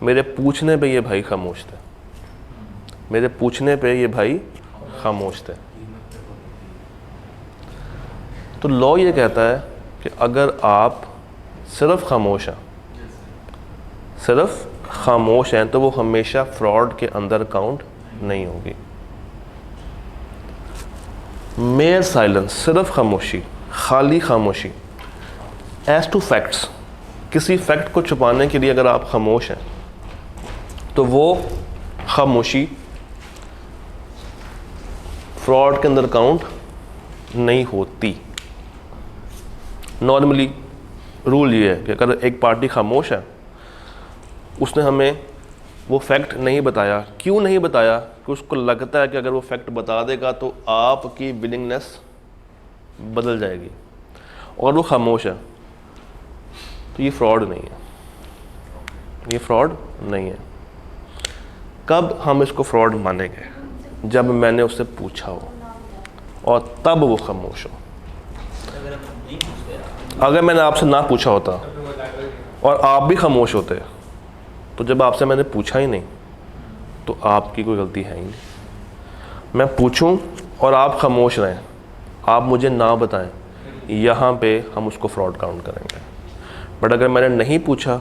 मेरे पूछने पे ये भाई खामोश थे। मेरे पूछने पे ये भाई खामोश थे। तो लॉ ये कहता है कि अगर आप सिर्फ खामोश हैं तो वो हमेशा फ्रॉड के अंदर काउंट नहीं होगी। मेयर साइलेंस, सिर्फ खामोशी, खाली खामोशी, एज टू फैक्ट्स, किसी फैक्ट को छुपाने के लिए अगर आप खामोश हैं तो वो खामोशी फ्रॉड के अंदर काउंट नहीं होती। नॉर्मली रूल ये है कि अगर एक पार्टी खामोश है, उसने हमें वो फैक्ट नहीं बताया। क्यों नहीं बताया? कि उसको लगता है कि अगर वो फैक्ट बता देगा तो आपकी विलिंगनेस बदल जाएगी, और वो खामोश है, तो ये फ्रॉड नहीं है। ये फ्रॉड नहीं है। कब हम इसको फ्रॉड मानेंगे? जब मैंने उससे पूछा हो और तब वो खामोश हो। अगर मैंने आपसे ना पूछा होता और आप भी खामोश होते, तो जब आपसे मैंने पूछा ही नहीं तो आपकी कोई गलती है ही नहीं। मैं पूछूं और आप खामोश रहें, आप मुझे ना बताएं, यहाँ पे हम उसको फ्रॉड काउंट करेंगे। बट अगर मैंने नहीं पूछा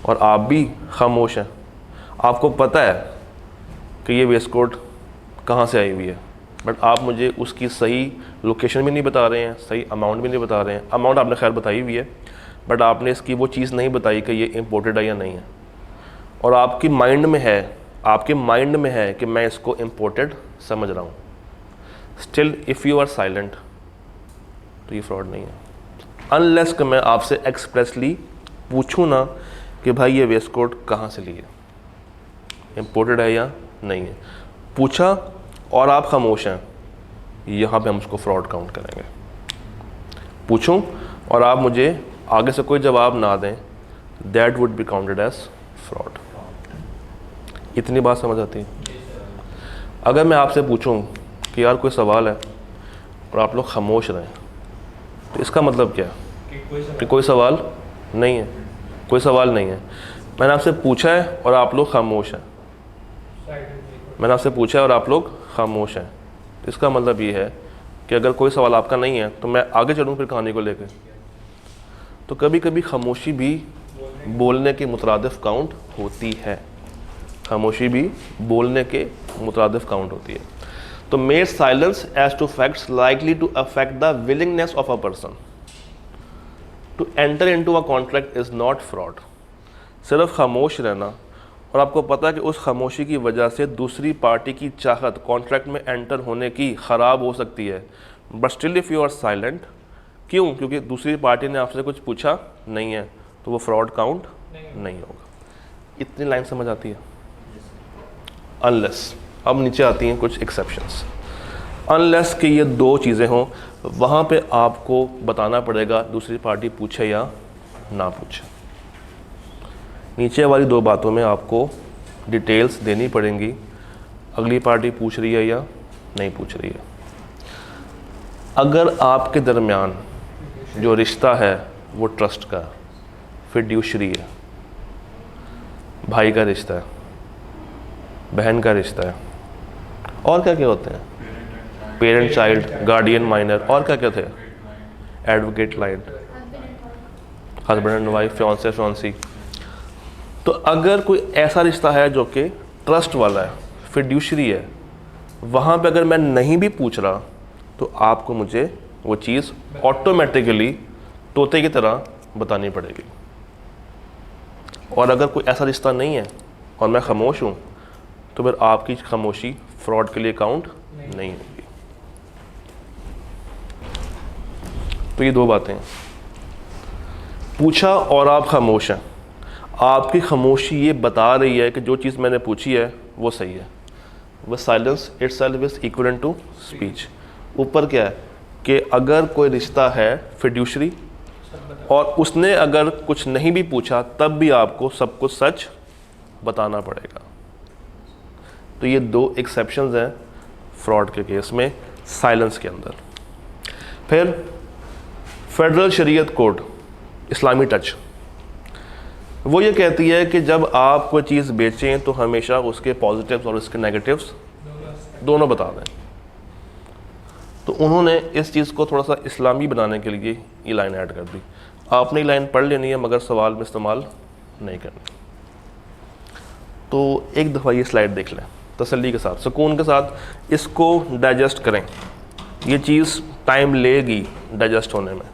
और आप भी खामोश हैं, आपको पता है कि ये वेस्ट कोट कहाँ से आई हुई है, बट आप मुझे उसकी सही लोकेशन भी नहीं बता रहे हैं, सही अमाउंट भी नहीं बता रहे हैं। अमाउंट आपने खैर बताई हुई है, बट आपने इसकी वो चीज़ नहीं बताई कि ये इम्पोर्टेड है या नहीं है। और आपकी माइंड में है आपके माइंड में है कि मैं इसको इम्पोर्टेड समझ रहा हूँ, still if you are silent तो ये फ्रॉड नहीं है, अनलेस कि मैं आपसे एक्सप्रेसली पूछूँ ना कि भाई ये वेस्ट कोट कहाँ से लिए, इम्पोर्टेड है या नहीं है। पूछा और आप खामोश हैं, यहाँ पे हम उसको फ्रॉड काउंट करेंगे। पूछूं और आप मुझे आगे से कोई जवाब ना दें, that would be counted as fraud. इतनी बात समझ आती है? अगर मैं आपसे पूछूं कि यार कोई सवाल है और आप लोग खामोश रहें, तो इसका मतलब क्या है कि कोई सवाल नहीं है, कोई सवाल नहीं है। मैंने आपसे पूछा है और आप लोग खामोश हैं, मैंने आपसे पूछा है और आप लोग खामोश हैं, तो इसका मतलब ये है कि अगर कोई सवाल आपका नहीं है तो मैं आगे चलूँ फिर कहानी को लेकर। तो कभी कभी खामोशी भी बोलने के मुतरादिफ काउंट होती है, खामोशी भी बोलने के मुतरादिफ काउंट होती है। तो mere silence as to facts likely to affect the willingness of a person to enter into a contract is not fraud. सिर्फ खामोश रहना और आपको पता है कि उस खामोशी की वजह से दूसरी पार्टी की चाहत कॉन्ट्रैक्ट में एंटर होने की ख़राब हो सकती है, but still if you are silent, क्यों? क्योंकि दूसरी पार्टी ने आपसे कुछ पूछा नहीं है, तो वो फ्रॉड काउंट नहीं होगा। इतनी लाइन समझ आती है? अनलेस, अब नीचे आती हैं कुछ एक्सेप्शंस। अनलेस कि ये दो चीज़ें हों, वहाँ पे आपको बताना पड़ेगा दूसरी पार्टी पूछे या ना पूछे। नीचे वाली दो बातों में आपको डिटेल्स देनी पड़ेंगी, अगली पार्टी पूछ रही है या नहीं पूछ रही है। अगर आपके दरमियान जो रिश्ता है वो ट्रस्ट का, फिड्यूशरी है, भाई का रिश्ता है, बहन का रिश्ता है, और क्या क्या होते हैं, पेरेंट चाइल्ड, गार्डियन माइनर, और क्या क्या थे, advocate client, husband and wife, fiance fiancee. तो अगर कोई ऐसा रिश्ता है जो कि ट्रस्ट वाला है, फिड्यूशरी है, वहाँ पे अगर मैं नहीं भी पूछ रहा तो आपको मुझे वो चीज़ ऑटोमेटिकली तोते की तरह बतानी पड़ेगी। और अगर कोई ऐसा रिश्ता नहीं है और मैं खामोश हूँ तो फिर आपकी खामोशी फ्रॉड के लिए काउंट नहीं होगी। तो ये दो बातें, पूछा और आप खामोश हैं, आपकी खामोशी ये बता रही है कि जो चीज़ मैंने पूछी है वो सही है। वह silence itself is equivalent to speech. ऊपर क्या है कि अगर कोई रिश्ता है फिड्यूशरी और उसने अगर कुछ नहीं भी पूछा तब भी आपको सब कुछ सच बताना पड़ेगा। तो ये दो एक्सेप्शंस हैं फ्रॉड के केस में, साइलेंस के अंदर। फिर फेडरल शरीयत कोड, इस्लामी टच, वो ये कहती है कि जब आप कोई चीज़ बेचें तो हमेशा उसके पॉजिटिव्स और उसके नेगेटिव्स दोनों बता दें। तो उन्होंने इस चीज़ को थोड़ा सा इस्लामी बनाने के लिए ये लाइन ऐड कर दी। आपने ये लाइन पढ़ लेनी है मगर सवाल में इस्तेमाल नहीं करनी। तो एक दफ़ा ये स्लाइड देख लें तसल्ली के साथ, सुकून के साथ, इसको डाइजेस्ट करें। ये चीज़ टाइम लेगी डाइजेस्ट होने में,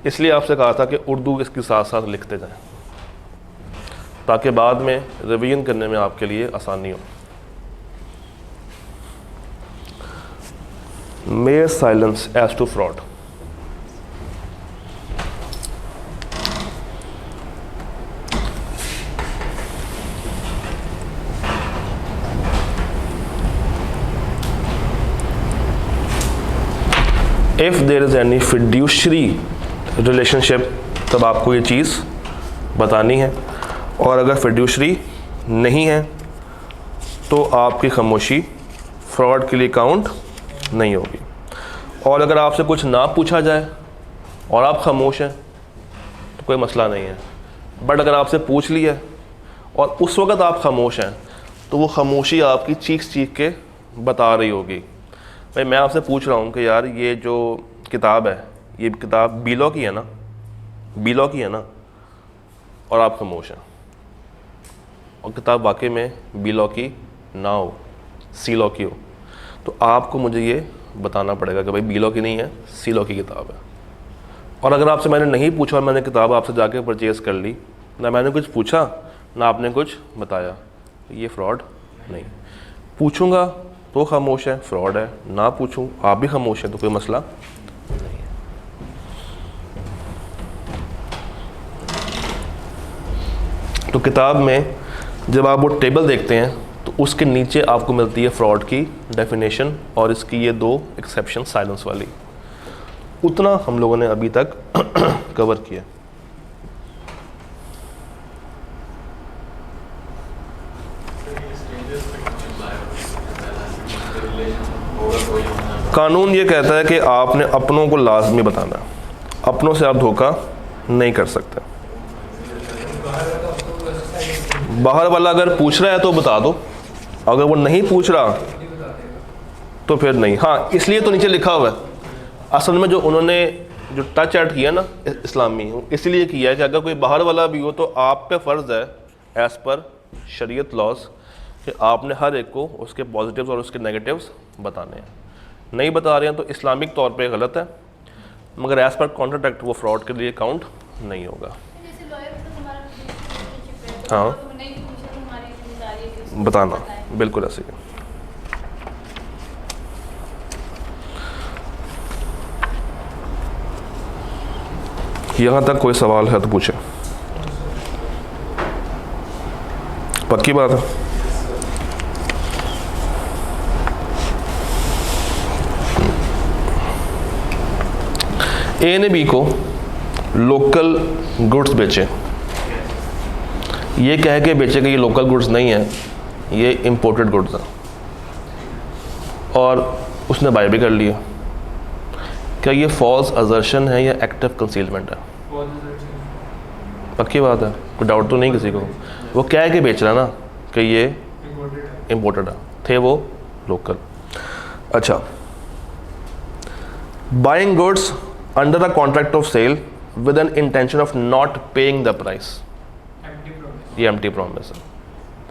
इसलिए आपसे कहा था कि उर्दू इसके साथ साथ लिखते जाएं ताकि बाद में रिवीजन करने में आपके लिए आसानी हो। Mere silence as to fraud. If there is any fiduciary relationship तब आपको ये चीज़ बतानी है, और अगर फिड्यूशरी नहीं है तो आपकी खामोशी फ्रॉड के लिए काउंट नहीं होगी। और अगर आपसे कुछ ना पूछा जाए और आप खामोश हैं तो कोई मसला नहीं है, बट अगर आपसे पूछ लिया और उस वक़्त आप खामोश हैं तो वो खामोशी आपकी चीख चीख के बता रही होगी। भाई मैं आपसे पूछ रहा हूँ कि यार ये जो किताब है, ये किताब बी लॉ की है ना, बी लॉ की है ना, और आप खामोश हैं, और किताब वाकई में बी लॉ की ना हो, सी लॉ की हो, तो आपको मुझे ये बताना पड़ेगा कि भाई बी लॉ की नहीं है, सी लॉ की किताब है। और अगर आपसे मैंने नहीं पूछा और मैंने किताब आपसे जाके परचेज़ कर ली, ना मैंने कुछ पूछा ना आपने कुछ बताया, तो ये फ्रॉड नहीं। पूछूंगा तो खामोश है, फ्रॉड है। ना पूछूं, आप भी खामोश हैं, तो कोई मसला नहीं है। तो किताब में जब आप वो टेबल देखते हैं तो उसके नीचे आपको मिलती है फ्रॉड की डेफिनेशन और इसकी ये 2 एक्सेप्शन साइलेंस वाली। उतना हम लोगों ने अभी तक कवर किया। कानून ये कहता है कि आपने अपनों को लाजमी बताना है, अपनों से आप धोखा नहीं कर सकते। बाहर वाला अगर पूछ रहा है तो बता दो, अगर वो नहीं पूछ रहा तो फिर नहीं। हाँ, इसलिए तो नीचे लिखा हुआ है असल में, जो उन्होंने जो टच ऐड किया ना इस्लामी, इसलिए किया है कि अगर कोई बाहर वाला भी हो तो आप पे फ़र्ज़ है एज़ पर शरीयत लॉज कि आपने हर एक को उसके पॉजिटिव्स और उसके नेगेटिव्स बताने हैं। नहीं बता रहे हैं तो इस्लामिक तौर पे गलत है, मगर एज़ पर कॉन्ट्रैक्ट एक्ट वो फ्रॉड के लिए काउंट नहीं होगा। हाँ, बताना बिल्कुल ऐसे ही। यहाँ तक कोई सवाल है तो पूछे। पक्की बात है। ए ने बी को लोकल गुड्स बेचे, ये कह के बेचे कि ये लोकल गुड्स नहीं है, ये इंपोर्टेड गुड्स है, और उसने बाय भी कर लिया। क्या ये फॉल्स असर्शन है या एक्टिव कंसीलमेंट है? पक्की बात है, कोई डाउट तो नहीं किसी को। वो कह के बेच रहा ना कि ये इंपोर्टेड है, थे वो लोकल। अच्छा, buying goods under a contract of sale with an intention of not paying the price, ये एम्प्टी प्रॉमिस है,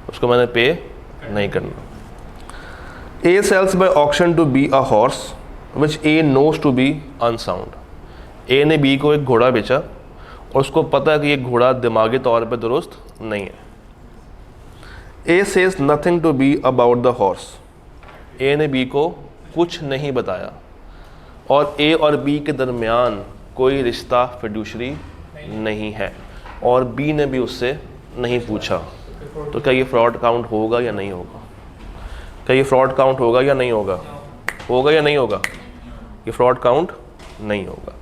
उसको मैंने पे नहीं करना। A sells by auction to B a horse which A knows to be unsound. A ने B को एक घोड़ा बेचा और उसको पता है कि ये घोड़ा दिमागी तौर पे दुरुस्त नहीं है। A says nothing to B about the horse. A ने बी को कुछ नहीं बताया और ए और बी के दरमियान कोई रिश्ता फिड्यूशरी नहीं है और बी ने भी उससे नहीं पूछा, तो क्या ये फ्रॉड काउंट होगा या नहीं होगा? क्या ये फ्रॉड काउंट होगा या नहीं होगा? होगा या नहीं होगा? ये फ्रॉड काउंट नहीं होगा।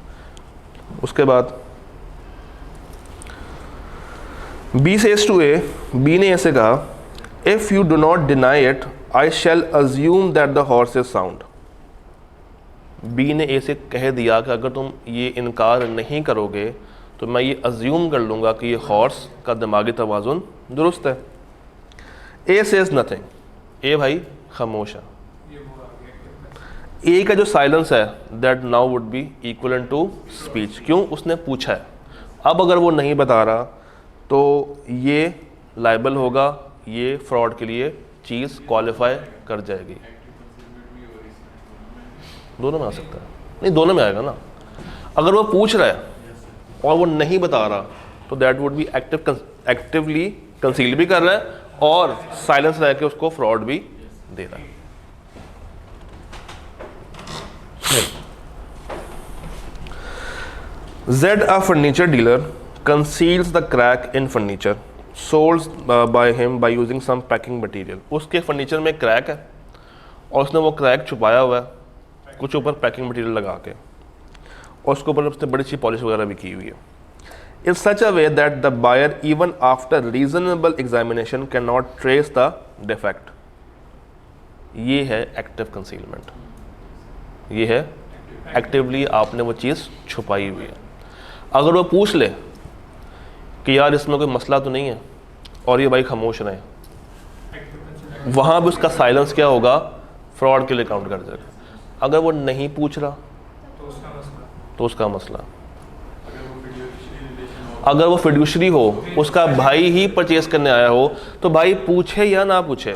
उसके बाद B says to A, B ने ऐसे कहा, if you do not deny it I shall assume that the horse is sound. B ने ए से कह दिया कि अगर तुम ये इनकार नहीं करोगे तो मैं ये अज्यूम कर लूँगा कि ये हॉर्स का दिमागी तवाज़ुन दुरुस्त है। ए सेज नथिंग, ए भाई खामोश है। ए का जो साइलेंस है that now would be equivalent to speech. क्यों? उसने पूछा है। अब अगर वो नहीं बता रहा तो ये लाइबल होगा, ये फ्रॉड के लिए चीज़ क्वालिफाई कर जाएगी। दोनों में आ सकता है, नहीं दोनों में आएगा ना। अगर वो पूछ रहा है और वो नहीं बता रहा तो that would B actively conceal भी कर रहा है और साइलेंस रह के उसको फ्रॉड भी दे रहा है। Z, a furniture dealer, conceals the crack in furniture sold by him by using some packing material. उसके फर्नीचर में क्रैक है और उसने वो क्रैक छुपाया हुआ है कुछ ऊपर पैकिंग मटेरियल लगा के, और उसके ऊपर उसने बड़ी सी पॉलिश वगैरह भी की हुई है। In such a way that the buyer even after reasonable examination cannot trace the defect. ये है एक्टिव कंसीलमेंट, ये है एक्टिवली आपने वो चीज़ छुपाई हुई है। अगर वो पूछ ले कि यार इसमें कोई मसला तो नहीं है और ये भाई खामोश रहे, वहाँ भी उसका साइलेंस क्या होगा? फ्रॉड के लिए काउंट कर जाएगा। अगर वो नहीं पूछ रहा तो उसका मसला। अगर वो फिड्यूशरी हो, उसका भाई ही परचेज करने आया हो, तो भाई पूछे या ना पूछे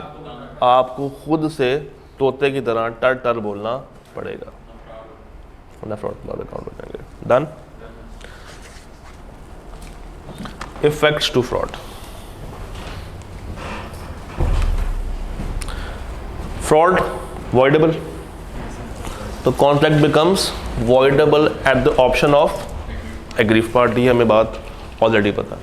आपको खुद से तोते की तरह टर टर बोलना पड़ेगा, वरना फ्रॉड काउंट हो जाएंगे। Done. Effects to fraud. Fraud voidable, तो contract becomes voidable at the option of aggrieved party. हमें बात ऑलरेडी पता है।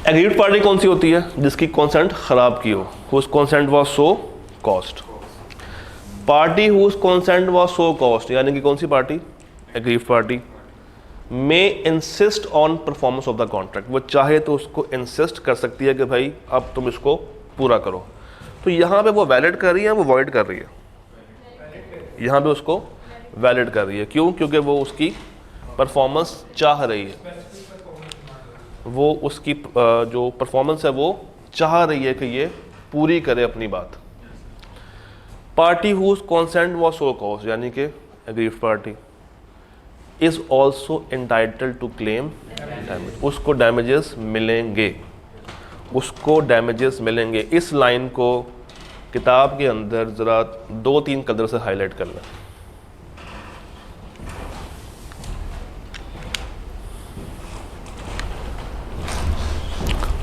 एग्रीव्ड पार्टी कौन सी होती है? जिसकी कॉन्सेंट खराब की हो, whose consent was so caused. Party whose consent was so caused यानी कि कौन सी पार्टी? Aggrieved party may insist on performance of the contract. वो चाहे तो उसको इंसिस्ट कर सकती है कि भाई अब तुम इसको पूरा करो। तो यहाँ पे वो वैलिड कर रही है, वो वॉइड कर रही है? यहाँ पे उसको वैलिड कर रही है। क्यों? क्योंकि वो उसकी परफॉर्मेंस चाह रही है, वो उसकी जो परफॉर्मेंस है वो चाह रही है कि ये पूरी करे अपनी बात। Party whose consent was so caused यानी कि aggrieved party is also entitled to claim damage. उसको डैमेजेस मिलेंगे, उसको डैमेजेस मिलेंगे। इस लाइन को किताब के अंदर ज़रा 2-3 कलर से हाईलाइट कर लें।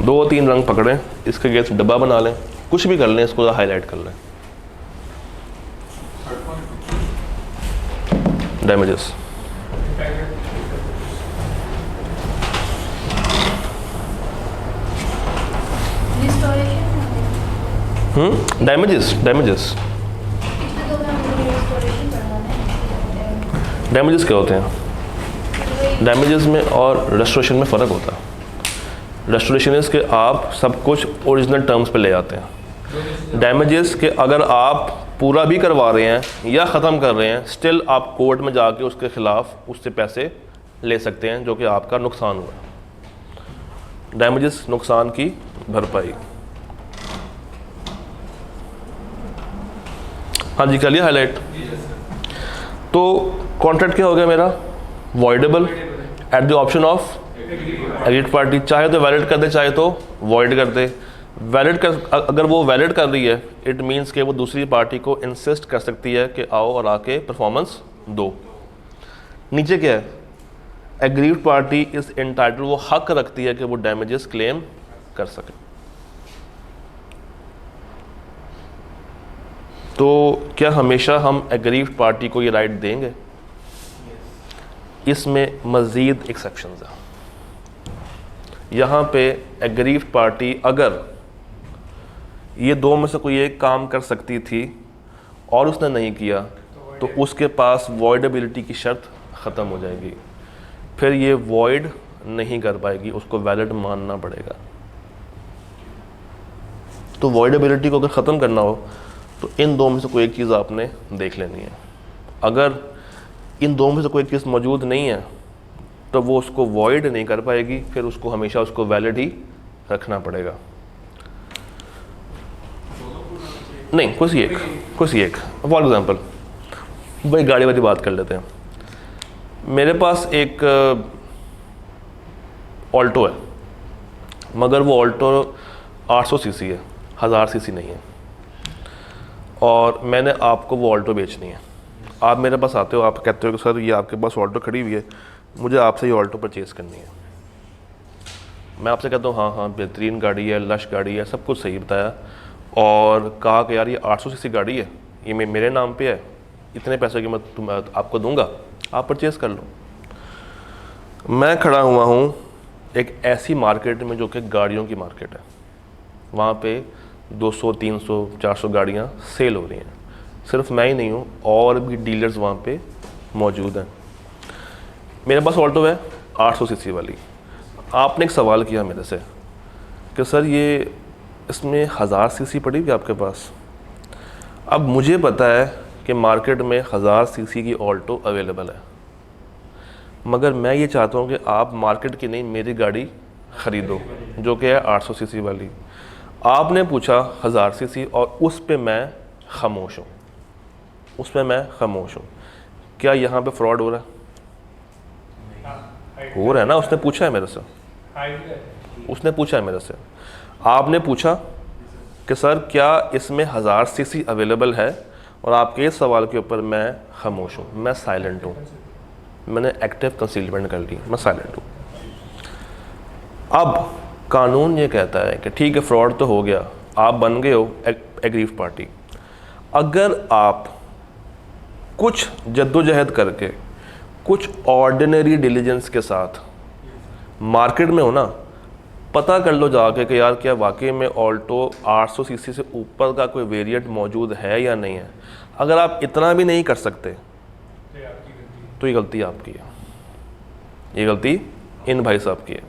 दो तीन रंग पकड़ें, इसके अगेंस्ट डब्बा बना लें, कुछ भी कर लें, इसको हाईलाइट कर लें। डैमेजेस डैमेजेस डैमेजेस क्या होते हैं? डैमेजेस में और रेस्टोरेशन में फ़र्क होता है। रेस्टोरेशन इज़ के आप सब कुछ ओरिजिनल टर्म्स पे ले आते हैं। डैमेजेस के अगर आप पूरा भी करवा रहे हैं या ख़त्म कर रहे हैं, स्टिल आप कोर्ट में जाके उसके ख़िलाफ़ उससे पैसे ले सकते हैं जो कि आपका नुकसान हुआ। डैमेजेस नुकसान की भरपाई। हाँ जी, कर लिया हाईलाइट। तो कॉन्ट्रैक्ट क्या हो गया मेरा? Voidable eight the option of agreed party. चाहे तो वैलिड कर दे, चाहे तो वॉइड कर दे। वैलिड कर, अगर वो वैलिड कर रही है, इट मीन्स कि वो दूसरी पार्टी को इंसिस्ट कर सकती है कि आओ और आके परफॉर्मेंस दो। नीचे क्या है? एग्रीड पार्टी इज एंटाइटल्ड, वो हक रखती है कि वो डैमेजेस क्लेम कर सके। तो क्या हमेशा हम एग्रीव्ड पार्टी को ये राइट देंगे? इसमें मज़ीद एक्सेप्शंस हैं। यहाँ पे एग्रीव्ड पार्टी अगर ये दो में से कोई एक काम कर सकती थी और उसने नहीं किया तो उसके पास वॉइडेबिलिटी की शर्त ख़त्म हो जाएगी, फिर ये वॉइड नहीं कर पाएगी, उसको वैलिड मानना पड़ेगा। तो वॉइडेबिलिटी को अगर ख़त्म करना हो तो इन दो में से कोई एक चीज़ आपने देख लेनी है। अगर इन दो में से कोई एक चीज़ मौजूद नहीं है तो वो उसको वॉइड नहीं कर पाएगी, फिर उसको हमेशा उसको वैलिड ही रखना पड़ेगा। नहीं, कुछ एक फॉर एग्ज़ाम्पल भाई गाड़ी वाली बात कर लेते हैं। मेरे पास एक ऑल्टो है, मगर वो ऑल्टो 800 सीसी है, 1000 सीसी नहीं है, और मैंने आपको वो ऑल्टो बेचनी है। आप मेरे पास आते हो, आप कहते हो कि सर ये आपके पास ऑल्टो खड़ी हुई है, मुझे आपसे ये ऑल्टो परचेज़ करनी है। मैं आपसे कहता हूँ हाँ बेहतरीन गाड़ी है, लश गाड़ी है, सब कुछ सही बताया, और कहा कि यार ये 800 सीसी गाड़ी है, ये मेरे नाम पे है, इतने पैसे की मैं आपको दूंगा, आप परचेज़ कर लो। मैं खड़ा हुआ हूँ एक ऐसी मार्केट में जो कि गाड़ियों की मार्केट है, वहाँ पे 200, 300, 400 गाड़ियाँ सेल हो रही हैं। सिर्फ मैं ही नहीं हूँ, और भी डीलर्स वहाँ पे मौजूद हैं। मेरे पास ऑल्टो है 800 सीसी वाली। आपने एक सवाल किया मेरे से कि सर ये इसमें 1000 सीसी पड़ी हुई आपके पास। अब मुझे पता है कि मार्केट में 1000 सीसी की ऑल्टो अवेलेबल है, मगर मैं ये चाहता हूँ कि आप मार्केट की नहीं मेरी गाड़ी ख़रीदो जो कि है 800 सीसी वाली। आपने पूछा 1000 सीसी और उस पे मैं खामोश हूँ, क्या यहाँ पे फ्रॉड हो रहा है? हो रहा है ना। उसने पूछा है मेरे से, आपने पूछा कि सर क्या इसमें 1000 सीसी अवेलेबल है, और आपके इस सवाल के ऊपर मैं खामोश हूँ, मैं साइलेंट हूँ, मैंने एक्टिव कंसीलमेंट कर ली, मैं साइलेंट हूँ। अब कानून ये कहता है कि ठीक है फ्रॉड तो हो गया, आप बन गए हो एग्रीव्ड पार्टी, अगर आप कुछ जद्दोजहद करके, कुछ ऑर्डिनरी डिलीजेंस के साथ मार्केट में हो ना, पता कर लो जाके कि यार क्या वाकई में ऑल्टो 800 सीसी से ऊपर का कोई वेरिएंट मौजूद है या नहीं है। अगर आप इतना भी नहीं कर सकते तो ये गलती आपकी है, ये गलती इन भाई साहब की है।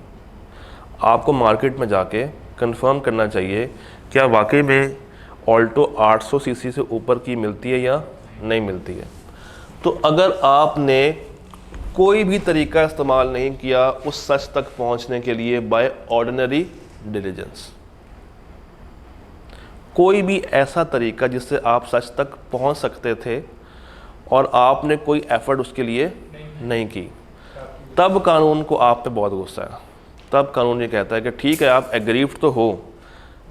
आपको मार्केट में जाके कंफर्म करना चाहिए क्या वाकई में ऑल्टो 800 सीसी से ऊपर की मिलती है या नहीं मिलती है। तो अगर आपने कोई भी तरीका इस्तेमाल नहीं किया उस सच तक पहुंचने के लिए बाय ऑर्डिनरी डिलीजेंस, कोई भी ऐसा तरीका जिससे आप सच तक पहुंच सकते थे और आपने कोई एफर्ट उसके लिए नहीं की, तब कानून को आप पे बहुत गुस्सा है। तब कानून ये कहता है कि ठीक है आप एग्रीव्ड तो हो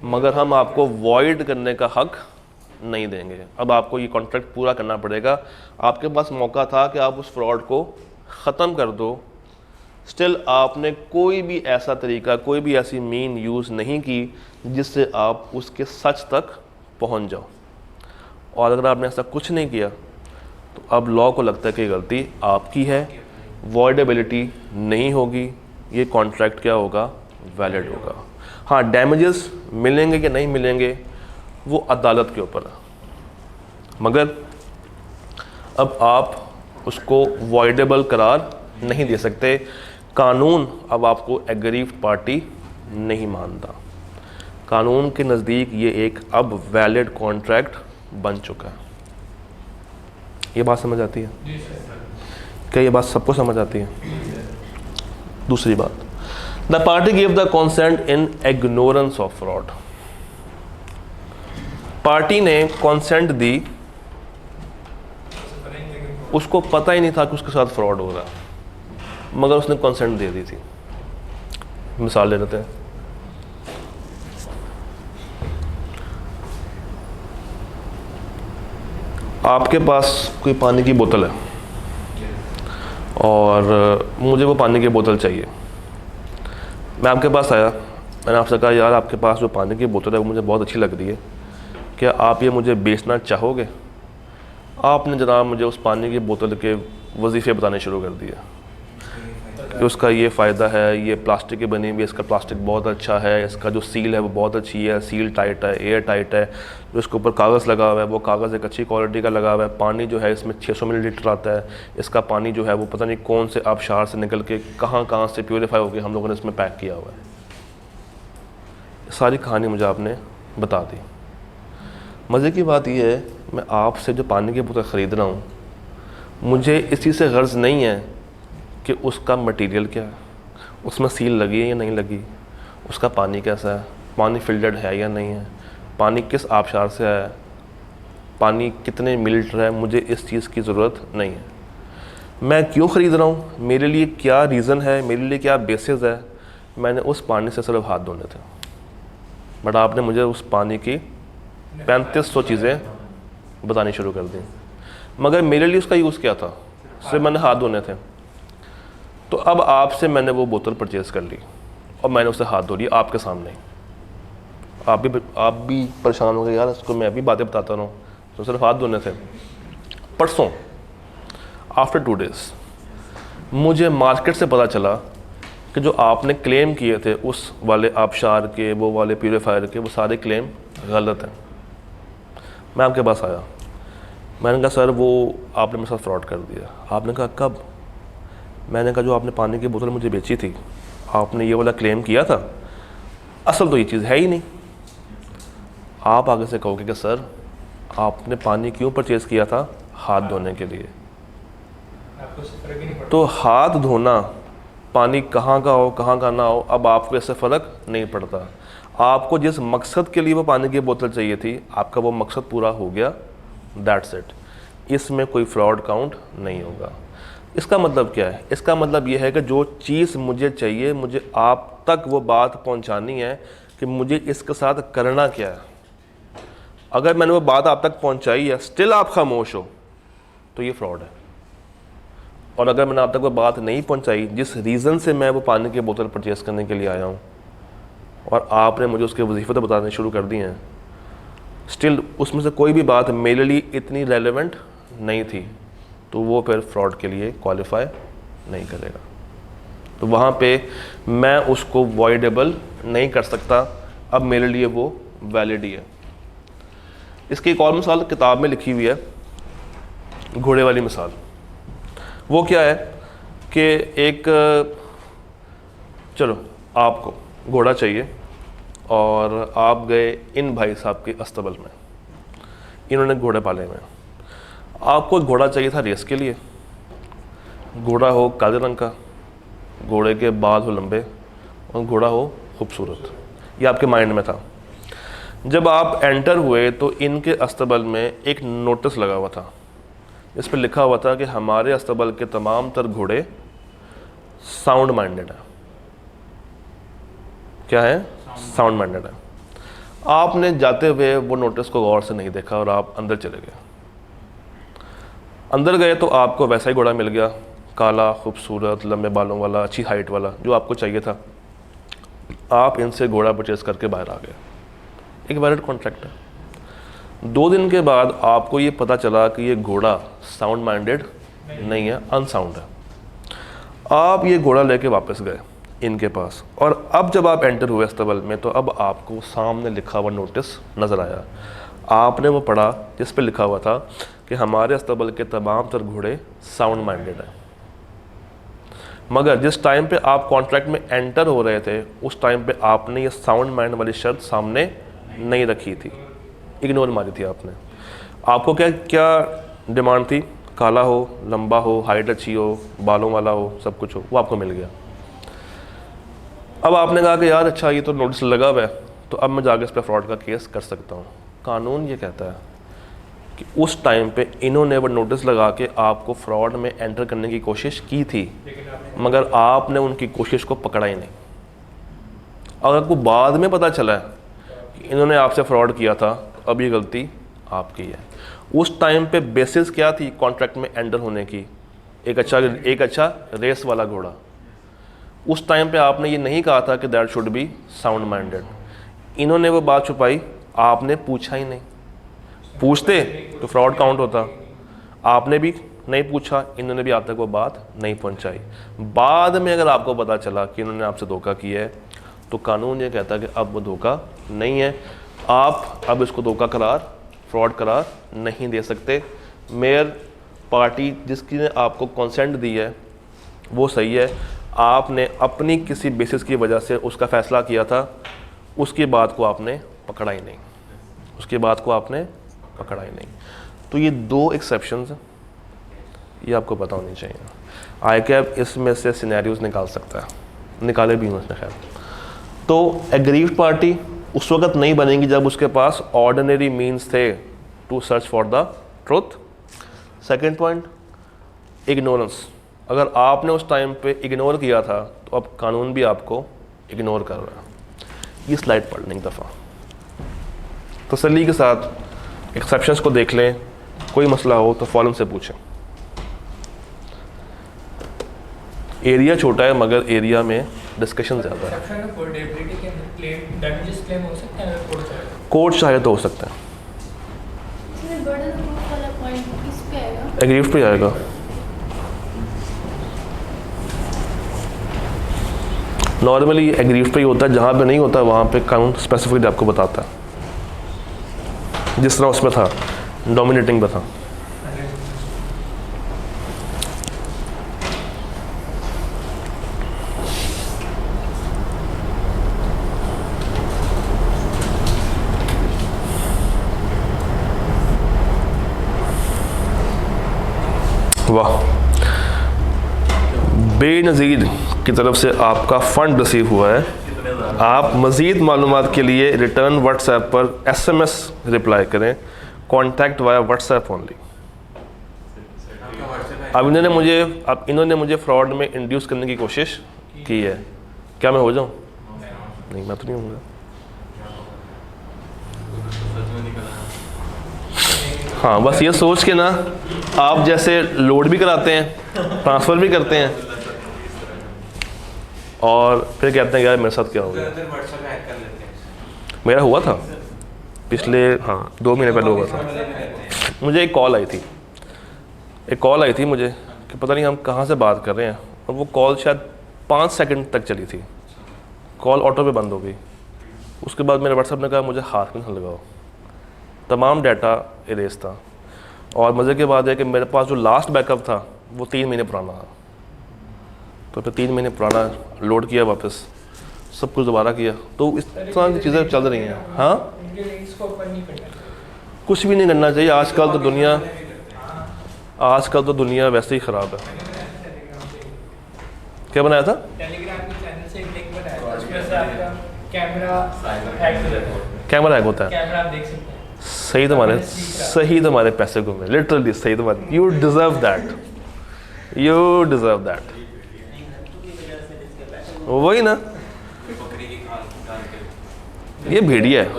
मगर हम आपको वॉइड करने का हक नहीं देंगे। अब आपको ये कॉन्ट्रैक्ट पूरा करना पड़ेगा। आपके पास मौका था कि आप उस फ्रॉड को ख़त्म कर दो, स्टिल आपने कोई भी ऐसा तरीका, कोई भी ऐसी मीन यूज़ नहीं की जिससे आप उसके सच तक पहुंच जाओ। और अगर आपने ऐसा कुछ नहीं किया तो अब लॉ को लगता है कि गलती आपकी है, वॉइडेबिलिटी नहीं होगी, ये कॉन्ट्रैक्ट क्या होगा, वैलिड होगा। हाँ, डैमेजेस मिलेंगे कि नहीं मिलेंगे वो अदालत के ऊपर है, मगर अब आप उसको वॉइडेबल करार नहीं दे सकते। कानून अब आपको एग्रीव्ड पार्टी नहीं मानता। कानून के नज़दीक ये एक अब वैलिड कॉन्ट्रैक्ट बन चुका है। ये बात समझ आती है क्या? ये बात सबको समझ आती है? दूसरी बात, the party give the consent in ignorance of fraud. Party ने कॉन्सेंट दी, उसको पता ही नहीं था कि उसके साथ फ्रॉड हो रहा है, मगर उसने कॉन्सेंट दे दी थी। मिसाल ले लेते हैं, आपके पास कोई पानी की बोतल है और मुझे वो पानी की बोतल चाहिए। मैं आपके पास आया, मैंने आपसे कहा यार आपके पास जो पानी की बोतल है वो मुझे बहुत अच्छी लग रही है, क्या आप ये मुझे बेचना चाहोगे? आपने जनाब मुझे उस पानी की बोतल के वजीफ़े बताने शुरू कर दिए कि उसका ये फ़ायदा है, ये प्लास्टिक की बनी हुई है, इसका प्लास्टिक बहुत अच्छा है, इसका जो सील है वो बहुत अच्छी है, सील टाइट है, एयर टाइट है, जो इसके ऊपर कागज़ लगा हुआ है वो कागज़ एक अच्छी क्वालिटी का लगा हुआ है, पानी जो है इसमें 600 मिलीलीटर आता है, इसका पानी जो है वो पता नहीं कौन से आबशार से निकल के कहाँ से प्योरीफाई होकर हम लोगों ने इसमें पैक किया हुआ है। सारी कहानी मुझे आपने बता दी। मज़े की बात यह है, मैं आपसे जो पानी की बोतल ख़रीद रहा हूँ, मुझे इसी से गर्ज़ नहीं है कि उसका मटेरियल क्या है, उसमें सील लगी है या नहीं लगी, उसका पानी कैसा है, पानी फिल्टर्ड है या नहीं है, पानी किस आबशार से है, पानी कितने मिलीलीटर है, मुझे इस चीज़ की ज़रूरत नहीं है। मैं क्यों ख़रीद रहा हूँ, मेरे लिए क्या रीज़न है, मेरे लिए क्या बेसिस है, मैंने उस पानी से सिर्फ हाथ धोने थे, बट आपने मुझे उस पानी की 3500 चीज़ें बतानी शुरू कर दी, मगर मेरे लिए उसका यूज़ क्या था, सिर्फ मैंने हाथ धोने थे। तो अब आपसे मैंने वो बोतल परचेज़ कर ली और मैंने उसे हाथ धो लिया आपके सामने। आप भी परेशान हो गए, यार इसको मैं भी बातें बताता रहूँ, तो सिर्फ हाथ धोने थे। परसों आफ्टर 2 डेज़ मुझे मार्केट से पता चला कि जो आपने क्लेम किए थे उस वाले आबशार के, वो वाले प्यूरीफायर के, वो सारे क्लेम गलत हैं। मैं आपके पास आया, मैंने कहा सर वो आपने मेरे साथ फ्रॉड कर दिया। आपने कहा कब? मैंने कहा जो आपने पानी की बोतल मुझे बेची थी, आपने ये वाला क्लेम किया था, असल तो ये चीज़ है ही नहीं। आप आगे से कहोगे कि सर आपने पानी क्यों परचेज़ किया था? हाथ धोने के लिए। तो हाथ धोना, पानी कहाँ का हो कहाँ का ना हो, अब आपको इससे फ़र्क नहीं पड़ता। आपको जिस मकसद के लिए वो पानी की बोतल चाहिए थी, आपका वो मकसद पूरा हो गया, दैट्स इट। इसमें कोई फ्रॉड काउंट नहीं होगा। इसका मतलब क्या है? इसका मतलब ये है कि जो चीज़ मुझे चाहिए, मुझे आप तक वो बात पहुंचानी है कि मुझे इसके साथ करना क्या है। अगर मैंने वो बात आप तक पहुंचाई है, स्टिल आप खामोश हो, तो ये फ्रॉड है। और अगर मैंने आप तक वो बात नहीं पहुंचाई जिस रीज़न से मैं वो पानी की बोतल परचेज़ करने के लिए आया हूँ, और आपने मुझे उसके वजीफ़े तो बताने शुरू कर दिए हैं, स्टिल उसमें से कोई भी बात मेरे लिए इतनी रेलेवेंट नहीं थी, तो वो फिर फ्रॉड के लिए क्वालिफाई नहीं करेगा। तो वहाँ पे मैं उसको वॉइडेबल नहीं कर सकता, अब मेरे लिए वो वैलिड ही है। इसकी एक और मिसाल किताब में लिखी हुई है, घोड़े वाली मिसाल। वो क्या है कि एक, चलो आपको घोड़ा चाहिए और आप गए इन भाई साहब के अस्तबल में, इन्होंने घोड़े पाले हुए हैं। आपको घोड़ा चाहिए था रेस के लिए, घोड़ा हो काले रंग का, घोड़े के बाल हो लंबे और घोड़ा हो खूबसूरत, ये आपके माइंड में था। जब आप एंटर हुए तो इनके अस्तबल में एक नोटिस लगा हुआ था, इस पर लिखा हुआ था कि हमारे अस्तबल के तमाम तर घोड़े साउंड माइंडेड है। क्या है? साउंड माइंडेड है। आपने जाते हुए वो नोटिस को गौर से नहीं देखा और आप अंदर चले गए। अंदर गए तो आपको वैसा ही घोड़ा मिल गया, काला, खूबसूरत, लंबे बालों वाला, अच्छी हाइट वाला, जो आपको चाहिए था। आप इनसे घोड़ा परचेज करके बाहर आ गए, एक वैलिड कॉन्ट्रैक्ट है। 2 दिन के बाद आपको ये पता चला कि ये घोड़ा साउंड माइंडेड नहीं है, अनसाउंड है। आप ये घोड़ा लेके वापस गए इनके पास, और अब जब आप एंटर हुए अस्तबल में तो अब आपको सामने लिखा हुआ नोटिस नज़र आया। आपने वो पढ़ा जिस पे लिखा हुआ था कि हमारे अस्तबल के तमाम तर घोड़े साउंड माइंडेड हैं। मगर जिस टाइम पे आप कॉन्ट्रैक्ट में एंटर हो रहे थे उस टाइम पे आपने ये साउंड माइंड वाली शर्त सामने नहीं रखी थी, इग्नोर मारी थी आपने। आपको क्या क्या डिमांड थी? काला हो, लंबा हो, हाइट अच्छी हो, बालों वाला हो, सब कुछ हो, वो आपको मिल गया। अब आपने कहा कि यार अच्छा ये तो नोटिस लगा हुआ है, तो अब मैं जाके इस पर फ्रॉड का केस कर सकता हूँ। कानून ये कहता है कि उस टाइम पे इन्होंने वो नोटिस लगा के आपको फ्रॉड में एंटर करने की कोशिश की थी, मगर आपने उनकी कोशिश को पकड़ा ही नहीं। अगर आपको बाद में पता चला है कि इन्होंने आपसे फ्रॉड किया था, तो अब ये गलती आपकी है। उस टाइम पे बेसिस क्या थी कॉन्ट्रैक्ट में एंटर होने की? एक अच्छा रेस वाला घोड़ा। उस टाइम पे आपने ये नहीं कहा था कि that should be sound minded. इन्होंने वो बात छुपाई, आपने पूछा ही नहीं। पूछते तो फ्रॉड काउंट होता। आपने भी नहीं पूछा, इन्होंने भी आप तक वो बात नहीं पहुंचाई। बाद में अगर आपको पता चला कि इन्होंने आपसे धोखा किया है, तो कानून ये कहता है कि अब वो धोखा नहीं है, आप अब इसको धोखा करार, फ्रॉड करार नहीं दे सकते। मेयर पार्टी जिसकी ने आपको कंसेंट दी है वो सही है, आपने अपनी किसी बेसिस की वजह से उसका फ़ैसला किया था, उसकी बात को आपने पकड़ा ही नहीं, उसकी बात को आपने पकड़ा ही नहीं। तो ये 2 एक्सेप्शंस हैं, ये आपको पता होनी चाहिए। ICAP इसमें से सिनेरियोज निकाल सकता है, निकाले भी उसने खैर। तो एग्रीव्ड पार्टी उस वक्त नहीं बनेगी जब उसके पास ऑर्डिनरी मीन्स थे to search for the truth. Second point, ignorance. अगर आपने उस टाइम पे इग्नोर किया था तो अब कानून भी आपको इग्नोर कर रहा है। ये स्लाइड पढ़ लें एक दफ़ा, तसल्ली के साथ एक्सेप्शंस को देख लें, कोई मसला हो तो फौरन से पूछें। एरिया छोटा है मगर एरिया में डिस्कशन ज़्यादा है। एक्सेप्शन में पोर्टेबिलिटी के क्लेम, डैमेजेस क्लेम हो सकते हैं कोर्ट से? कोर्ट चाहे तो हो सकता है। इसमें बर्डन ऑफ प्रूफ वाला पॉइंट किस पे आएगा? एग्रीव्ड पे आएगा। नॉर्मली एग्रीव्ड पे ही होता है, जहाँ पे नहीं होता वहाँ पे कानून स्पेसिफिकली आपको बताता है, जिस तरह उसमें था डोमिनेटिंग पे था। वाह, बेनज़ीर की तरफ से आपका फ़ंड रिसीव हुआ है। आप मज़ीद मालूमात के लिए रिटर्न व्हाट्सएप पर SMS रिप्लाई करें, कॉन्टैक्ट वाया व्हाट्सएप ओनली। अब इन्होंने मुझे फ्रॉड में इंड्यूस करने की कोशिश की है, क्या मैं हो जाऊँ? नहीं, मैं तो नहीं होऊंगा। हाँ, बस ये सोच के ना आप जैसे लोड भी कराते हैं, ट्रांसफ़र भी करते हैं और फिर कहते हैं यार मेरे साथ क्या हो गया। मेरा हुआ था, पिछले 2 महीने पहले हुआ था। मुझे एक कॉल आई थी मुझे कि पता नहीं हम कहाँ से बात कर रहे हैं, और वो कॉल शायद 5 सेकंड तक चली थी। कॉल ऑटो पे बंद हो गई। उसके बाद मेरे व्हाट्सएप ने कहा मुझे हाथ में न लगाओ, तमाम डाटा इरेज था। और मज़े की बात है कि मेरे पास जो लास्ट बैकअप था वो 3 महीने पुराना था। तो फिर 3 महीने पुराना लोड किया, वापस सब कुछ दोबारा किया। तो इस तरह की चीज़ें चल रही हैं। हाँ, इनके लिंक्स को ओपन नहीं करना चाहिए। कुछ भी नहीं करना चाहिए। आजकल तो दुनिया वैसे ही ख़राब है। क्या बनाया था? टेलीग्राम के चैनल से एक लिंक बनाया था, उसमें से आपका कैमरा हैक हो जाता है। कैमरा हैक होता है। कैमरा आप देख सकते हैं। सही तुम्हारे पैसे घूमे, लिटरली सही तुम्हारे। You deserve that. वही ना, बकरी की खाल डाल के ये भेड़िया है,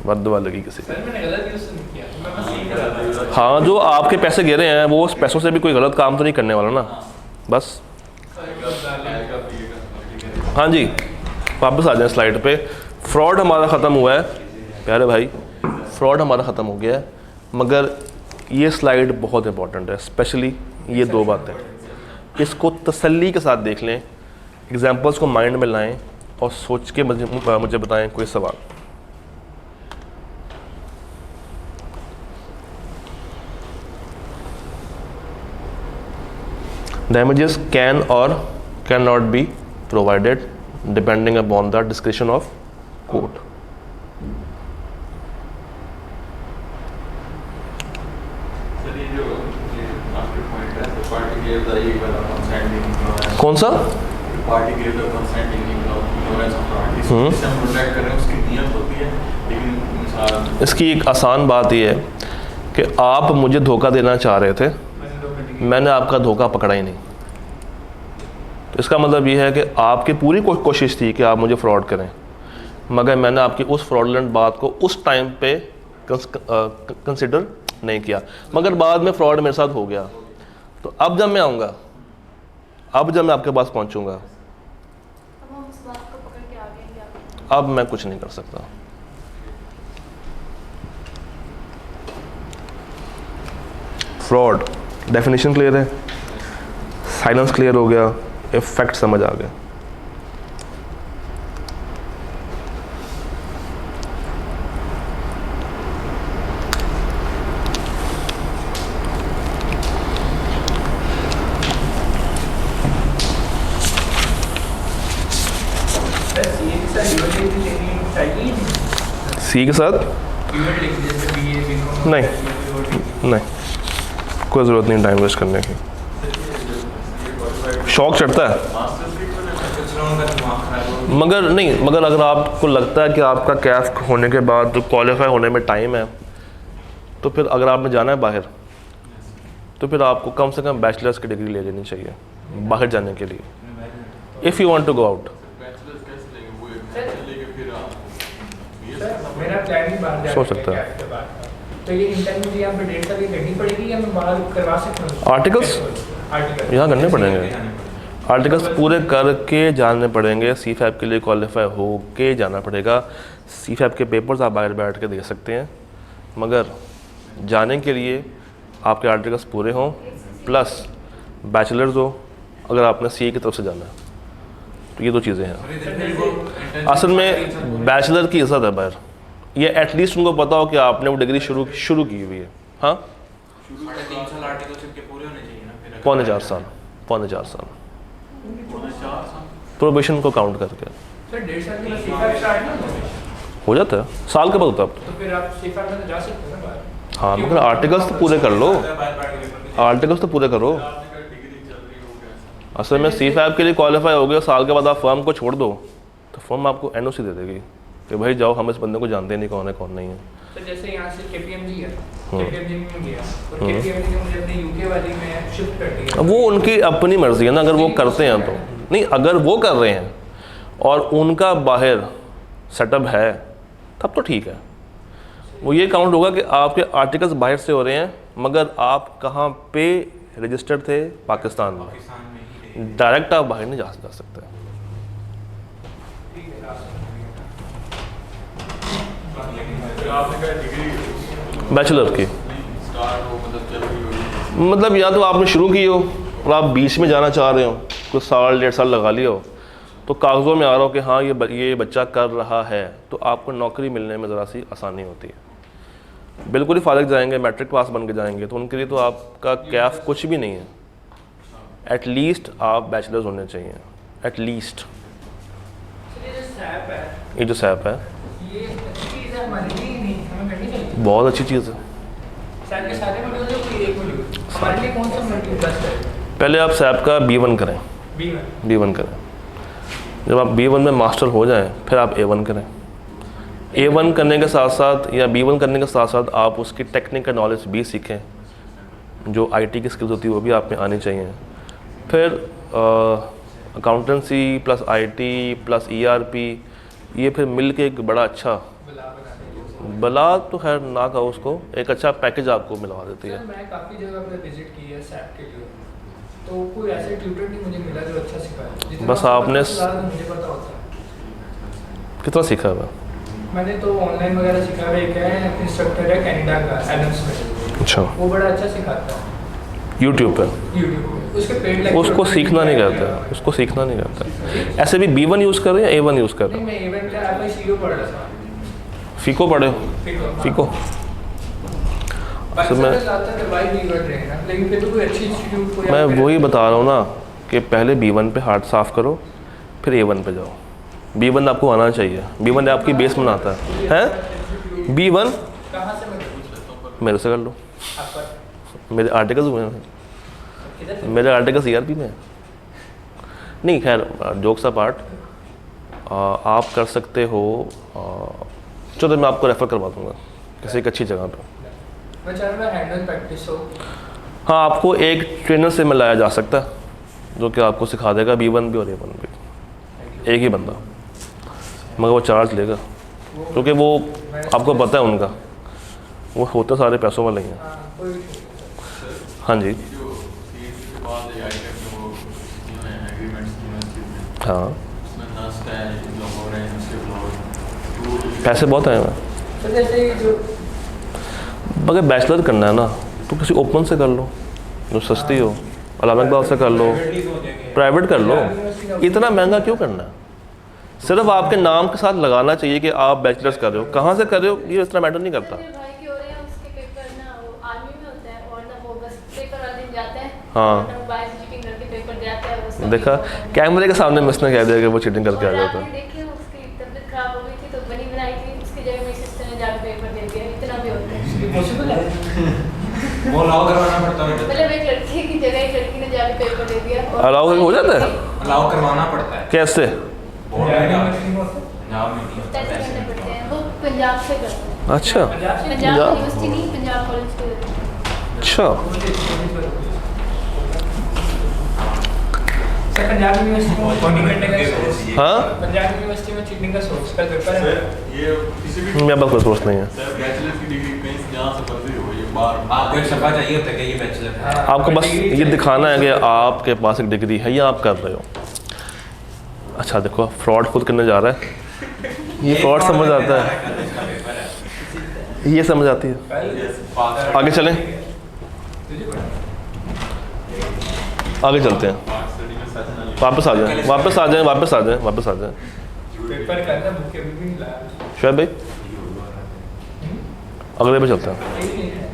बददुआ लगी किसी को। सर मैंने गलत यूज़ नहीं किया, मैं बस सीख रहा था। हाँ, जो आपके पैसे गिरे हैं वो उस पैसों से भी कोई गलत काम तो नहीं करने वाला ना, बस। हाँ जी, वापस आ जाए स्लाइड पे। फ्रॉड हमारा ख़त्म हुआ है प्यारे भाई, फ्रॉड हमारा ख़त्म हो गया है। मगर ये स्लाइड बहुत इंपॉर्टेंट है, स्पेशली ये 2 बातें। इसको तसल्ली के साथ देख लें, एग्जाम्पल्स को माइंड में लाएं और सोच के मुझे बताएं कोई सवाल। Damages can or cannot be provided depending upon the discretion of court. कौन सा? इसकी एक आसान बात यह है कि आप मुझे धोखा देना चाह रहे थे, मैंने आपका धोखा पकड़ा ही नहीं। तो इसका मतलब ये है कि आपकी पूरी कोशिश थी कि आप मुझे फ्रॉड करें, मगर मैंने आपकी उस फ्रॉडलेंट बात को उस टाइम पे कंसिडर नहीं किया, मगर बाद में फ्रॉड मेरे साथ हो गया। तो अब जब मैं आऊँगा, अब जब मैं आपके पास पहुँचूँगा, अब हम उस बात को पकड़ के आगे क्या करें? अब मैं कुछ नहीं कर सकता। फ्रॉड डेफिनेशन क्लियर है, साइलेंस क्लियर हो गया, इफेक्ट समझ आ गया। सी के साथ नहीं, कोई ज़रूरत नहीं टाइम वेस्ट करने की। शौक चढ़ता है, मगर अगर आपको लगता है कि आपका कैफ होने के बाद क्वालिफाई होने में टाइम है, तो फिर अगर आपने जाना है बाहर, तो फिर आपको कम से कम बैचलर्स की डिग्री ले लेनी चाहिए बाहर जाने के लिए, if you want to go out. मेरा प्लान ही बाहर सोच सकता है। तो ये इंटरव्यू मुझे यहाँ पे 1.5 साल की करनी पड़ेगी या मैं बाहर करवा सकता हूँ? आर्टिकल्स यहाँ करने पड़ेंगे, आर्टिकल्स पूरे करके जाने पड़ेंगे। CFAP के लिए क्वालिफाई हो के जाना पड़ेगा। CFAP के पेपर्स आप बाहर बैठ के दे सकते हैं, मगर जाने के लिए आपके आर्टिकल्स पूरे हों, प्लस बैचलर्स हो अगर आपने CA की तरफ से जाना है। तो ये 2 चीज़ें हैं। असल में बैचलर की इज़्ज़त है बाहर, ये एटलीस्ट उनको पता हो कि आपने वो डिग्री शुरू की हुई है। हाँ, 3.5 साल आर्टिकलशिप के पूरे होने चाहिए ना फिर। पौने चार साल प्रोबेशन को काउंट करके सर 1.5 साल के बाद सीफा स्टार्ट नहीं होगा? हो जाता है, साल के बाद होता है अब तो फिर आप सीफा में तो जा सकते हो ना बाहर। तो। हाँ, मगर आर्टिकल्स तो पूरे कर लो, आर्टिकल्स तो पूरे करो। असल में CFAP के लिए क्वालिफाई हो गया, साल के बाद आप फर्म को छोड़ दो तो फर्म आपको NOC दे देगी कि भाई जाओ, हम इस बंदे को जानते नहीं कौन है कौन नहीं है। तो जैसे यहाँ से KPMG है, KPMG में गया और KPMG ने मुझे अपने UK वाली में शिफ्ट कर दिया। अब वो उनकी अपनी मर्जी है ना, अगर वो करते हैं तो नहीं, अगर वो कर रहे हैं और उनका बाहर सेटअप है तब तो ठीक है। वो ये काउंट होगा कि आपके आर्टिकल्स बाहर से हो रहे हैं, मगर आप कहाँ पे रजिस्टर्ड थे? पाकिस्तान में। डायरेक्ट आप बाहर नहीं जा सकते। बैचलर की, मतलब या तो आपने शुरू की हो और आप बीच में जाना चाह रहे हो, कुछ साल 1.5 साल लगा लिया हो, तो कागज़ों में आ रहा हो कि हाँ ये बच्चा कर रहा है, तो आपको नौकरी मिलने में ज़रा सी आसानी होती है। बिल्कुल ही फारिग जाएंगे, मैट्रिक पास बन के जाएंगे, तो उनके लिए तो आपका कैफ कुछ भी नहीं है। एटलीस्ट आप बैचलर्स होने चाहिए, एटलीस्ट। ये जो सैप है ये अच्छी चीज़ है हमारे लिए, नहीं हमें करनी चाहिए। बहुत अच्छी चीज़ है। सैप के सारे मॉड्यूल है कोई एक मॉड्यूल, हमारे लिए कौन सा मॉड्यूल बेस्ट है? पहले आप सैप का B1 करें, B1 B1 करें। जब आप B1 में मास्टर हो जाएं, फिर आप A1 करें। A1 करने के साथ साथ या B1 करने के साथ साथ आप उसकी टेक्निकल नॉलेज भी सीखें, जो IT की स्किल्स होती है वो भी आप में आनी चाहिए। फिर accountancy plus IT plus ERP, ये फिर मिल के एक बड़ा अच्छा, बला तो खैर ना कहो उसको, एक अच्छा पैकेज आपको मिलवा देती है। सर मैं काफ़ी जगह पे विजिट की है सैप के लिए, तो कोई ऐसे ट्यूटर नहीं मुझे मिला जो अच्छा सिखाए। जितना बस आपने मुझे पता होता है। कितना सीखा है? मैंने तो ऑनलाइन वगैरह सीखा है। एक है इंस्ट्रक्टर है कनाडा का, एडम स्मिथ, अच्छा, वो बड़ा अच्छा सिखाता है यूट्यूब पे। यूट्यूब पे। उसके पेड लेक्चर उसको सीखना नहीं कहता, उसको सीखना नहीं कहता। ऐसे भी B1 यूज़ कर रहे हैं या A1 यूज़ कर रहे नहीं, मैं इवेंट का FICO पढ़ रहा था। हैं? फ़ीको पढ़े हो? फ़ीको बाकी मैं- सब ज़्यादातर रिवाइज नहीं कर रहे हैं ना, लेकिन फिर तो कोई अच्छी इंस्टीट्यूट को मैं वही बता रहा हूँ ना कि पहले B1 पे हार्ट साफ़ करो, फिर A1 पे जाओ। B1 आपको आना चाहिए, B1 आपकी बेस बनाता है। B1 कहाँ से मैं पूछ सकता हूँ? मेरे से कर लो, आपका मेरे आर्टिकल्स हुए हैं, किधर से? मेरे आर्टिकल्स ERP में हैं। नहीं खैर, जोक्स अपार्ट, आप कर सकते हो। चलो मैं आपको रेफ़र करवा दूँगा किसी एक अच्छी जगह पे। मैं चाह रहा हूँ हैंडल प्रैक्टिस हो। हाँ, आपको एक ट्रेनर से मिलाया जा सकता है जो कि आपको सिखा देगा B1 भी और A1 भी, एक ही बंदा, मगर वो चार्ज लेगा, क्योंकि वो आपको पता है उनका, वो होते सारे पैसों वाले ही हैं। हाँ, कोई भी नहीं। हाँ जी, जो CSC के बाद AI का जो स्कीम है, एग्रीमेंट्स में, हाँ, उसमें नस्ट है, जो हो रहे हैं उसके ब्लॉग, पैसे बहुत आए हैं। तो जैसे ये जो अगर बैचलर करना है ना तो किसी ओपन से कर लो जो सस्ती हो, अलामा इकबाल से कर लो, प्राइवेट कर लो, इतना महंगा क्यों करना है? सिर्फ आपके नाम के साथ लगाना चाहिए कि आप बैचलर्स कर रहे हो, कहाँ से कर रहे हो ये इतना मैटर नहीं करता। मेरे भाई के हो रहे हैं, उसके पेपर ना वो आर्मी में होता है और ना वो बस पेपर वाले दिन जाता है। हाँ। और ना बाहर चीटिंग करके पेपर जाता है, उसका देखा, पेपर होता है। कैमरे के सामने मिसने कह दिया कि वो चीटिंग करके आ और जाता आपने है। देखी उसकी तबीयत खराब हो गई थी तो बनी बनाई थी, उसकी जगह मेरी सिस्टर ने जाकर पेपर दे दिया। इतना भी होता है, पॉसिबल है। वो अलाउ करवाना पड़ता है, मतलब एक लड़की की जगह एक लड़की ने जाकर पेपर दे दिया। और अलाउ हो जाता है? अलाउ करवाना पड़ता है। कैसे? बोर्ड में पंजाब में नहीं होता पैसे वैसे। करने पड़ते हैं, वो पंजाब से करते हैं। अच्छा पंजाब से पंजाब यूनिवर्सिटी नहीं, पंजाब कॉलेज के करते हैं। अच्छा, सर पंजाब यूनिवर्सिटी में चीटिंग करने का सोर्स, हाँ, पंजाब यूनिवर्सिटी में चीटिंग का सोर्स का पेपर है। ये किसी भी मेरे पास कोई सोर्स नहीं है। बैचलर की डिग्री कहीं से जहाँ से पढ़ते हो, ये बार आपको एक शफा चाहिए होता है कि ये बैचलर है। आपको बस ये दिखाना है कि आपके पास एक डिग्री है या आप कर रहे हो। अच्छा देखो, फ्रॉड खुद करने जा रहा है, ये फ्रॉड समझ आता है, ये समझ आती है। आगे चलें, आगे चलते हैं, वापस आ जाएं, वापस आ जाएं, वापस आ जाएं, वापस आ जाएं। पेपर करना बुक के भी नहीं लाया। शायद भाई अगले पे चलते हैं। यही नहीं है।